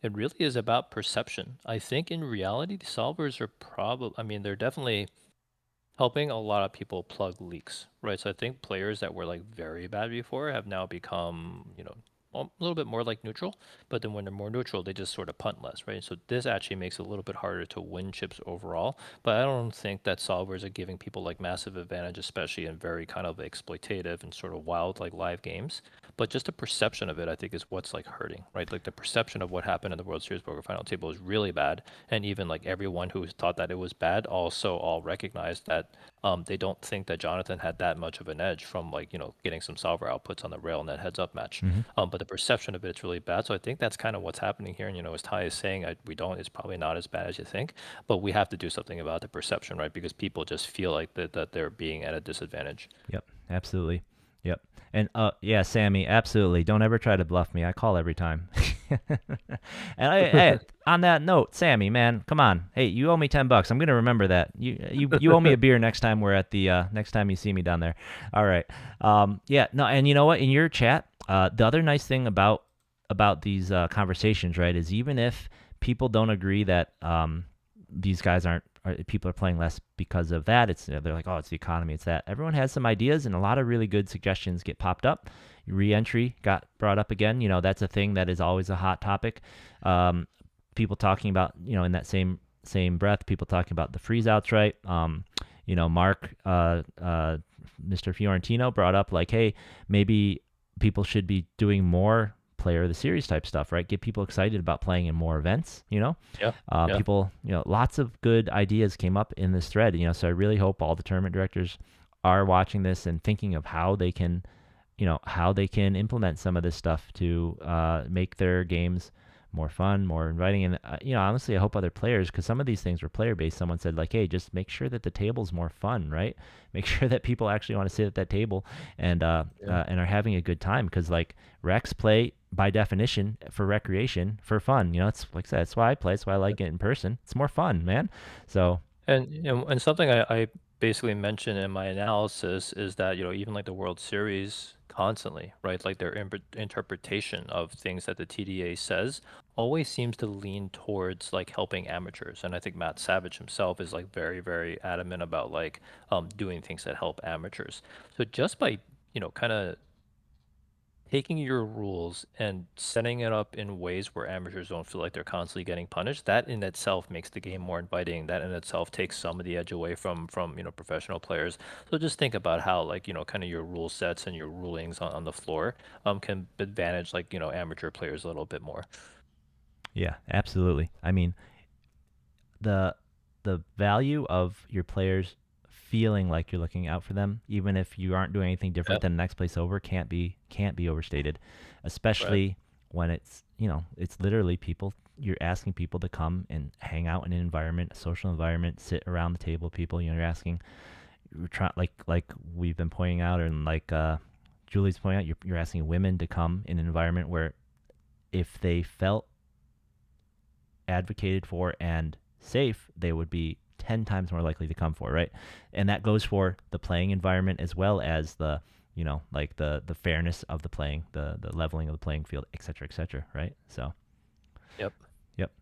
it really is about perception. I think in reality, the solvers are probably, I mean, they're definitely helping a lot of people plug leaks, right? So I think players that were like very bad before have now become, a little bit more like neutral, but then when they're more neutral, they just sort of punt less, right? So this actually makes it a little bit harder to win chips overall. But I don't think that solvers are giving people like massive advantage, especially in very kind of exploitative and sort of wild like live games. But just the perception of it, I think, is what's like hurting, right? Like the perception of what happened in the World Series Poker Final Table is really bad, and even like everyone who thought that it was bad also all recognized that they don't think that Jonathan had that much of an edge from like getting some solver outputs on the rail in that heads up match. Mm-hmm. But the perception of it's really bad. So I think that's kind of what's happening here. And as Ty is saying, we don't. It's probably not as bad as you think, but we have to do something about the perception, right? Because people just feel like that they're being at a disadvantage. Yep. Absolutely. Yep. And yeah, Sammy, absolutely. Don't ever try to bluff me. I call every time. And hey, on that note, Sammy, man, come on. Hey, you owe me $10. I'm gonna remember that. You owe me a beer next time we're at the next time you see me down there. All right. Yeah. No. And you know what? In your chat, the other nice thing about these conversations, right, is even if people don't agree that these guys people are playing less because of that. They're like, oh, it's the economy, it's that. Everyone has some ideas, and a lot of really good suggestions get popped up. Re-entry got brought up again. That's a thing that is always a hot topic. People talking about, in that same breath, people talking about the freeze outs, right? Mark, Mr. Fiorentino brought up like, hey, maybe people should be doing more player of the series type stuff, right? Get people excited about playing in more events, Yeah. Yeah. People, lots of good ideas came up in this thread, so I really hope all the tournament directors are watching this and thinking of how they can implement some of this stuff to make their games more fun, more inviting. And, honestly, I hope other players, because some of these things were player-based, someone said, like, hey, just make sure that the table's more fun, right? Make sure that people actually want to sit at that table and and are having a good time, because, like, Rex play, by definition, for recreation, for fun. It's like I said, that's why I play. That's why I like it in person. It's more fun, man. So, And something I basically mentioned in my analysis is that, even like the World Series constantly, right? Like their interpretation of things that the TDA says always seems to lean towards like helping amateurs. And I think Matt Savage himself is like very, very adamant about like doing things that help amateurs. So just by, kind of taking your rules and setting it up in ways where amateurs don't feel like they're constantly getting punished, that in itself makes the game more inviting. That in itself takes some of the edge away from professional players. So just think about how like kind of your rule sets and your rulings on the floor can advantage like amateur players a little bit more. Yeah, absolutely. I mean, the the value of your players feeling like you're looking out for them, even if you aren't doing anything different Yep. than the next place over, can't be overstated. Right. Especially when it's literally people you're asking people to come and hang out in an environment, a social environment, sit around the table. People, you're trying like we've been pointing out, and like Julie's pointing out, you're asking women to come in an environment where if they felt advocated for and safe, they would be 10 times more likely to come for, right? And that goes for the playing environment as well as like the fairness of the playing, the leveling of the playing field, et cetera, right? So, Yep. yep.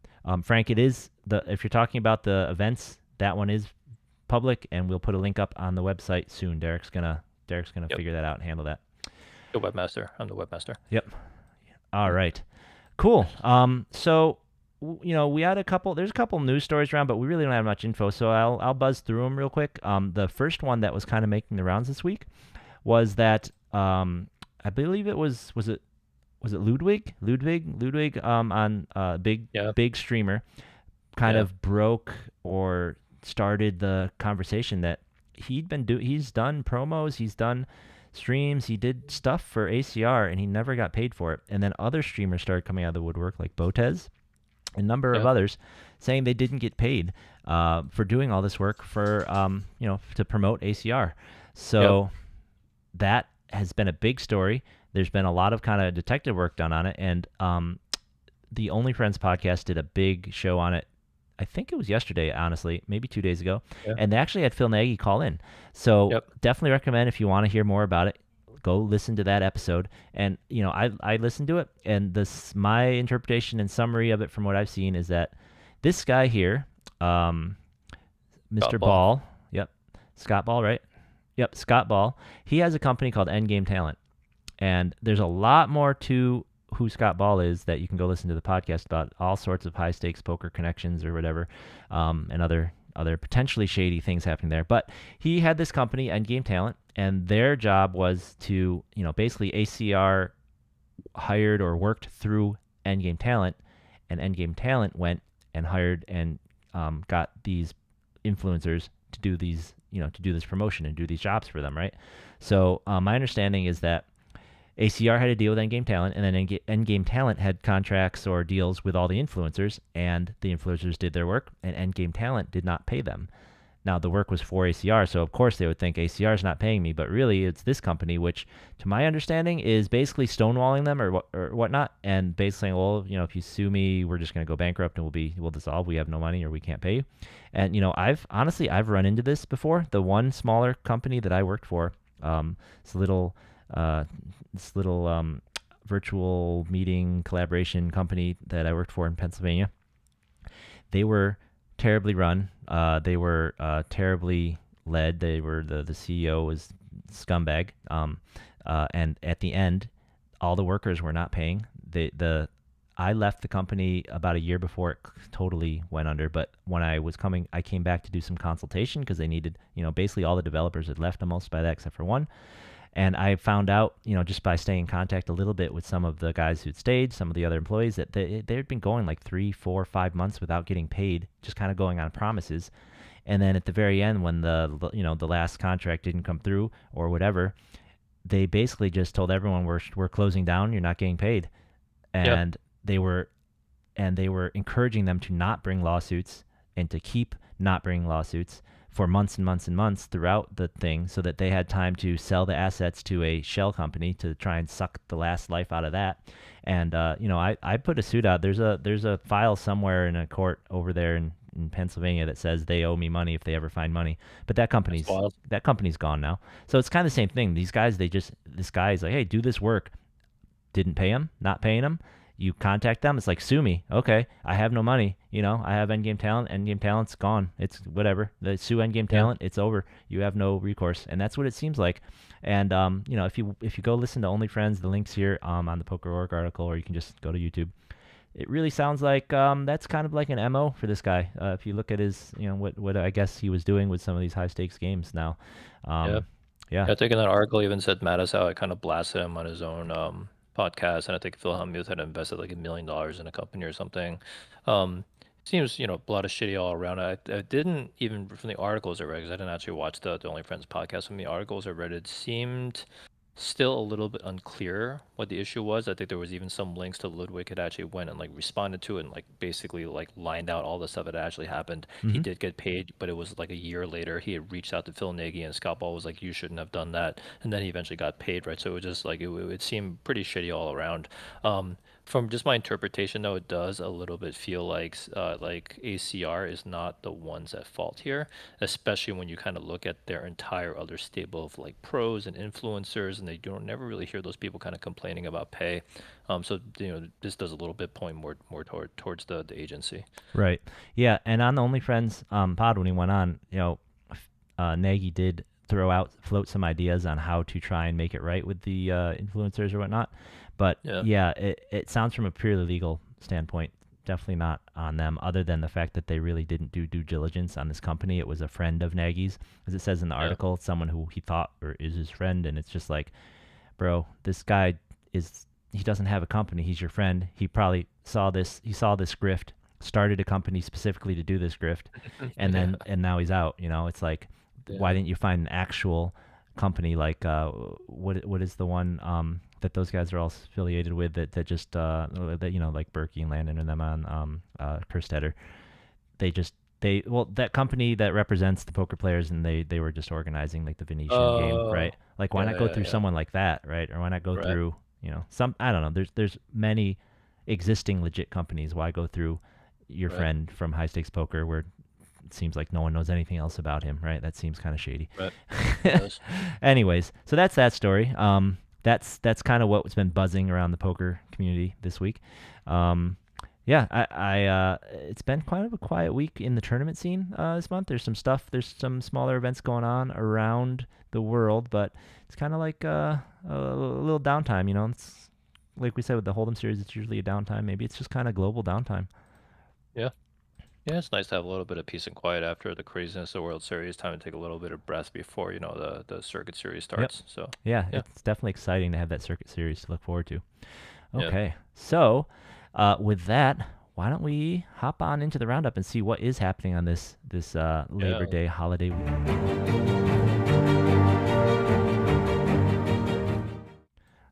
Frank, it is if you're talking about the events, that one is public, and we'll put a link up on the website soon. Derek's gonna Yep. figure that out and handle that. The webmaster. I'm the webmaster. Yep. All Mm. right. Cool. So we had there's a couple news stories around, but we really don't have much info. So I'll buzz through them real quick. The first one that was kind of making the rounds this week was that I believe was it Ludwig on Yeah. big streamer kind Yeah. of broke or started the conversation that he's done promos, he's done streams, he did stuff for ACR, and he never got paid for it. And then other streamers started coming out of the woodwork, like Botez, a number of Yeah. others, saying they didn't get paid for doing all this work for to promote ACR. Yep. So that has been a big story. There's been a lot of kind of detective work done on it, and the Only Friends podcast did a big show on it. I think it was yesterday, honestly, maybe 2 days ago, Yeah. and they actually had Phil Nagy call in. So Yep. definitely recommend if you want to hear more about it, go listen to that episode. And I listened to it, and this my interpretation and summary of it from what I've seen is that this guy here, Got Mr. ball. Ball, yep, Scott Ball, right? Yep, Scott Ball. He has a company called Endgame Talent, and there's a lot more to who Scott Ball is that you can go listen to the podcast about all sorts of high stakes poker connections or whatever, and other potentially shady things happening there. But he had this company, Endgame Talent, and their job was to basically ACR hired or worked through Endgame Talent, and Endgame Talent went and hired and got these influencers to do to do this promotion and do these jobs for them, right? So my understanding is that ACR had a deal with Endgame Talent, and then Endgame Talent had contracts or deals with all the influencers, and the influencers did their work, and Endgame Talent did not pay them. Now, the work was for ACR, so of course they would think ACR is not paying me, but really it's this company, which, to my understanding, is basically stonewalling them or whatnot, and basically saying, well, if you sue me, we're just going to go bankrupt and we'll dissolve. We have no money or we can't pay you. And I've run into this before. The one smaller company that I worked for, this little uh, virtual meeting collaboration company that I worked for in Pennsylvania, they were terribly run. They were terribly led. They were the CEO was scumbag. And at the end, all the workers were not paying. The I left the company about a year before it totally went under. But when I came back to do some consultation because they needed, basically all the developers had left almost by that except for one. And I found out, just by staying in contact a little bit with some of the guys who'd stayed, some of the other employees, that they'd been going like 3, 4, 5 months without getting paid, just kind of going on promises. And then at the very end, when the last contract didn't come through or whatever, they basically just told everyone we're closing down. You're not getting paid, Yep. and they were encouraging them to not bring lawsuits and to keep not bringing lawsuits for months and months and months throughout the thing so that they had time to sell the assets to a shell company to try and suck the last life out of that. And I put a suit out. There's a file somewhere in a court over there in Pennsylvania that says they owe me money if they ever find money. But That's wild. that company's gone now. So it's kind of the same thing. These guys, this guy is like, hey, do this work. Didn't pay him, not paying him. You contact them. It's like, sue me. Okay, I have no money. I have Endgame talent. Endgame talent's gone. It's whatever. The sue Endgame Yeah. talent. It's over. You have no recourse, and that's what it seems like. And if you go listen to Only Friends, the links here on the Poker Org article, or you can just go to YouTube. It really sounds like that's kind of like an MO for this guy. If you look at his, what I guess he was doing with some of these high stakes games now. Yeah. Yeah. I think in that article even said Mattis how it kind of blasted him on his own podcast, and I think Phil Hellmuth had invested like $1 million in a company or something. Um, Seems a lot of shitty all around. I didn't even from the articles I read, because I didn't actually watch the Only Friends podcast. From the articles I read, it seemed still a little bit unclear what the issue was. I think there was even some links to Ludwig had actually went and like responded to it and like basically like lined out all the stuff that actually happened. He Hmm. did get paid, but it was like a year later. He had reached out to Phil Nagy, and Scott Ball was like, "You shouldn't have done that," and then he eventually got paid, right? So it was just like it seemed pretty shitty all around. From just my interpretation, though, it does a little bit feel like ACR is not the ones at fault here, especially when you kind of look at their entire other stable of like pros and influencers, and they don't never really hear those people kind of complaining about pay. So this does a little bit point more towards the agency. Right. Yeah. And on the Only Friends pod when he went on, Nagy did float some ideas on how to try and make it right with the influencers or whatnot. But Yeah. yeah, it sounds from a purely legal standpoint, definitely not on them, other than the fact that they really didn't do due diligence on this company. It was a friend of Nagy's, as it says in the Yeah. article, someone who he thought or is his friend. And it's just like, bro, this guy he doesn't have a company. He's your friend. He probably he saw this grift, started a company specifically to do this grift, and Yeah. and now he's out. It's like, why Yeah. didn't you find an actual company like what is the one that those guys are all affiliated with that just like Berkey and Landon and them on Kerstetter. That company that represents the poker players, and they were just organizing like the Venetian game, Oh. right? Like, why Yeah. not go Yeah. through Yeah. someone like that, right? Or why not go Right. through some, I don't know, there's many existing legit companies. Why go through your Right. friend from High Stakes Poker, where it seems like no one knows anything else about him, right? That seems kind of shady. Right. It does. Anyways, so that's that story. That's kind of what's been buzzing around the poker community this week. Yeah, it's been kind of a quiet week in the tournament scene this month. There's some smaller events going on around the world, but it's kind of like a little downtime. It's like we said with the Hold'em series, it's usually a downtime. Maybe it's just kind of global downtime. Yeah. Yeah, it's nice to have a little bit of peace and quiet after the craziness of the World Series. Time to take a little bit of breath before the circuit series starts. So Yeah, yeah. it's definitely exciting to have that circuit series to look forward to. Yeah. Okay, so with that, why don't we hop on into the roundup and see what is happening on this Labor Yeah. Day holiday week?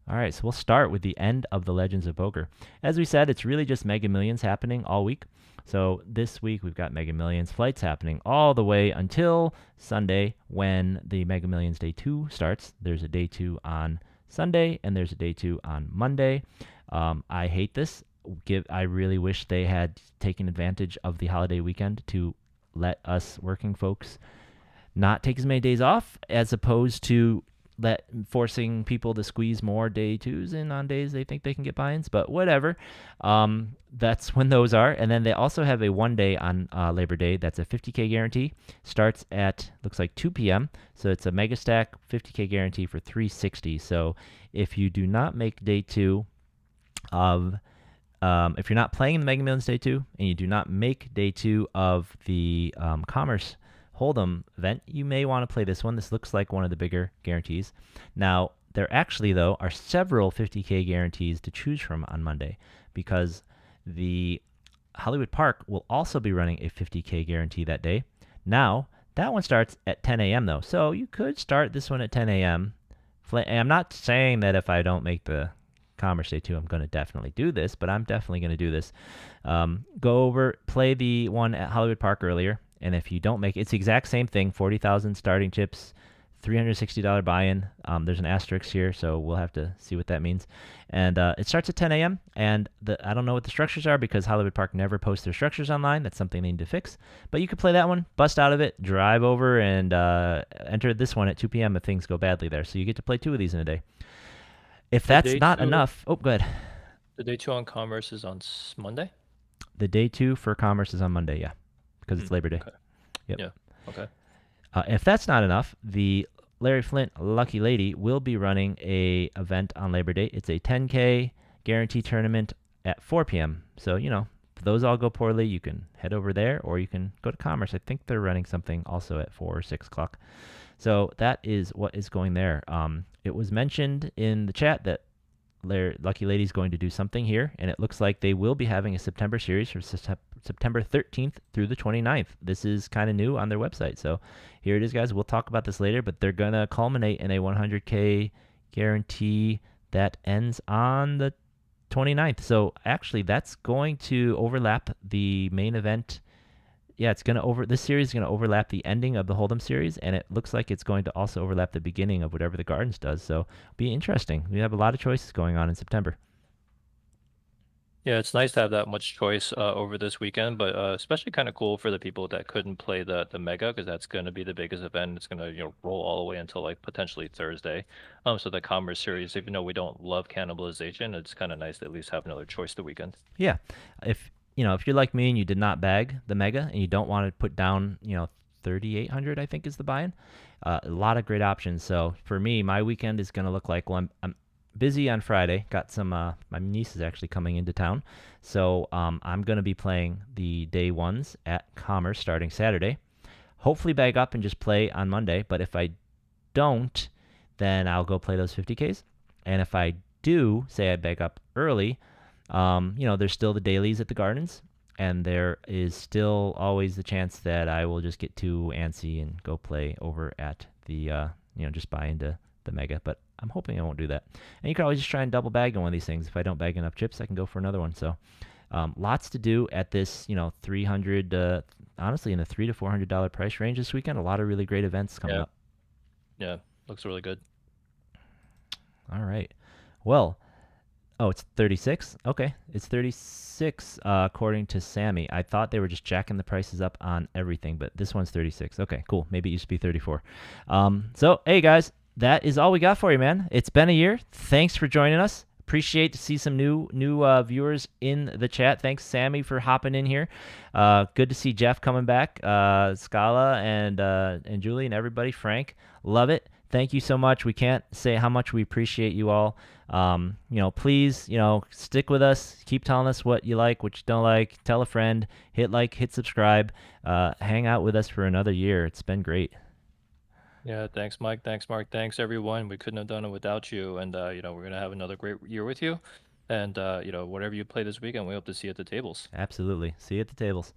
All right, so we'll start with the end of the Legends of Poker. As we said, it's really just Mega Millions happening all week. So this week we've got Mega Millions flights happening all the way until Sunday when the Mega Millions Day 2 starts. There's a Day 2 on Sunday and there's a Day 2 on Monday. I hate this. I really wish they had taken advantage of the holiday weekend to let us working folks not take as many days off, as opposed to forcing people to squeeze more Day 2s in on days they think they can get buy-ins. But whatever. That's when those are. And then they also have a 1 day on Labor Day. That's a 50K guarantee. Starts at, looks like 2 p.m. So it's a mega stack 50K guarantee for 360. So if you do not make Day 2 of if you're not playing the Mega Millions Day 2 and you do not make Day 2 of the Commerce Hold'em event, you may want to play this one. This looks like one of the bigger guarantees. Now, there actually, though, are several 50K guarantees to choose from on Monday, because the Hollywood Park will also be running a 50K guarantee that day. Now, that one starts at 10 a.m., though, so you could start this one at 10 a.m. And I'm not saying that if I don't make the Commerce Day 2, I'm going to definitely do this, but I'm definitely going to do this. Go over, play the one at Hollywood Park earlier, and if you don't make it, it's the exact same thing, 40,000 starting chips, $360 buy-in. There's an asterisk here, so we'll have to see what that means. And it starts at 10 a.m. And I don't know what the structures are because Hollywood Park never posts their structures online. That's something they need to fix. But you could play that one, bust out of it, drive over, and enter this one at 2 p.m. if things go badly there. So you get to play 2 of these in a day. If The that's day not two, enough, oh, go ahead. the day two on Commerce is on Monday. The day 2 for Commerce is on Monday, yeah, because it's Labor Day. Okay. Yep. Yeah. Okay. If that's not enough, the Larry Flint Lucky Lady will be running a event on Labor Day. It's a 10K guarantee tournament at 4 p.m. So, if those all go poorly, you can head over there or you can go to Commerce. I think they're running something also at 4 or 6 o'clock. So that is what is going there. It was mentioned in the chat that Lucky Lady's going to do something here, and it looks like they will be having a September series from September 13th through the 29th. This is kind of new on their website. So here it is, guys. We'll talk about this later, but they're going to culminate in a 100K guarantee that ends on the 29th. So actually, that's going to overlap the main event. Yeah, this series is going to overlap the ending of the Hold'em series, and it looks like it's going to also overlap the beginning of whatever the Gardens does. So be interesting. We have a lot of choices going on in September. Yeah, it's nice to have that much choice over this weekend, but especially kind of cool for the people that couldn't play the mega because that's going to be the biggest event. It's going to roll all the way until like potentially Thursday. So the Commerce series, even though we don't love cannibalization, it's kind of nice to at least have another choice the weekend. Yeah, if you're like me and you did not bag the mega and you don't want to put down 3,800, I think is the buy-in. A lot of great options. So for me, my weekend is going to look like, well, I'm busy on Friday. Got some, my niece is actually coming into town. So I'm going to be playing the day ones at Commerce starting Saturday. Hopefully bag up and just play on Monday. But if I don't, then I'll go play those 50Ks. And if I do, say I bag up early, there's still the dailies at the Gardens. And there is still always the chance that I will just get too antsy and go play over at the, just buy into the mega. But I'm hoping I won't do that. And you can always just try and double bag on one of these things. If I don't bag enough chips, I can go for another one. So lots to do at this, 300, honestly, in the $300 to $400 price range this weekend. A lot of really great events coming up. Yeah, looks really good. All right. Well, it's 36? Okay. It's 36 according to Sammy. I thought they were just jacking the prices up on everything, but this one's 36. Okay, cool. Maybe it used to be 34. So, hey, guys, that is all we got for you, man. It's been a year. Thanks for joining us. Appreciate to see some new viewers in the chat. Thanks, Sammy, for hopping in here. Good to see Jeff coming back. Scala and Julie and everybody. Frank, love it. Thank you so much. We can't say how much we appreciate you all. Please, stick with us. Keep telling us what you like, what you don't like. Tell a friend. Hit subscribe. Hang out with us for another year. It's been great. Yeah, thanks, Mike. Thanks, Mark. Thanks, everyone. We couldn't have done it without you. And, we're going to have another great year with you. And, whatever you play this weekend, we hope to see you at the tables. Absolutely. See you at the tables.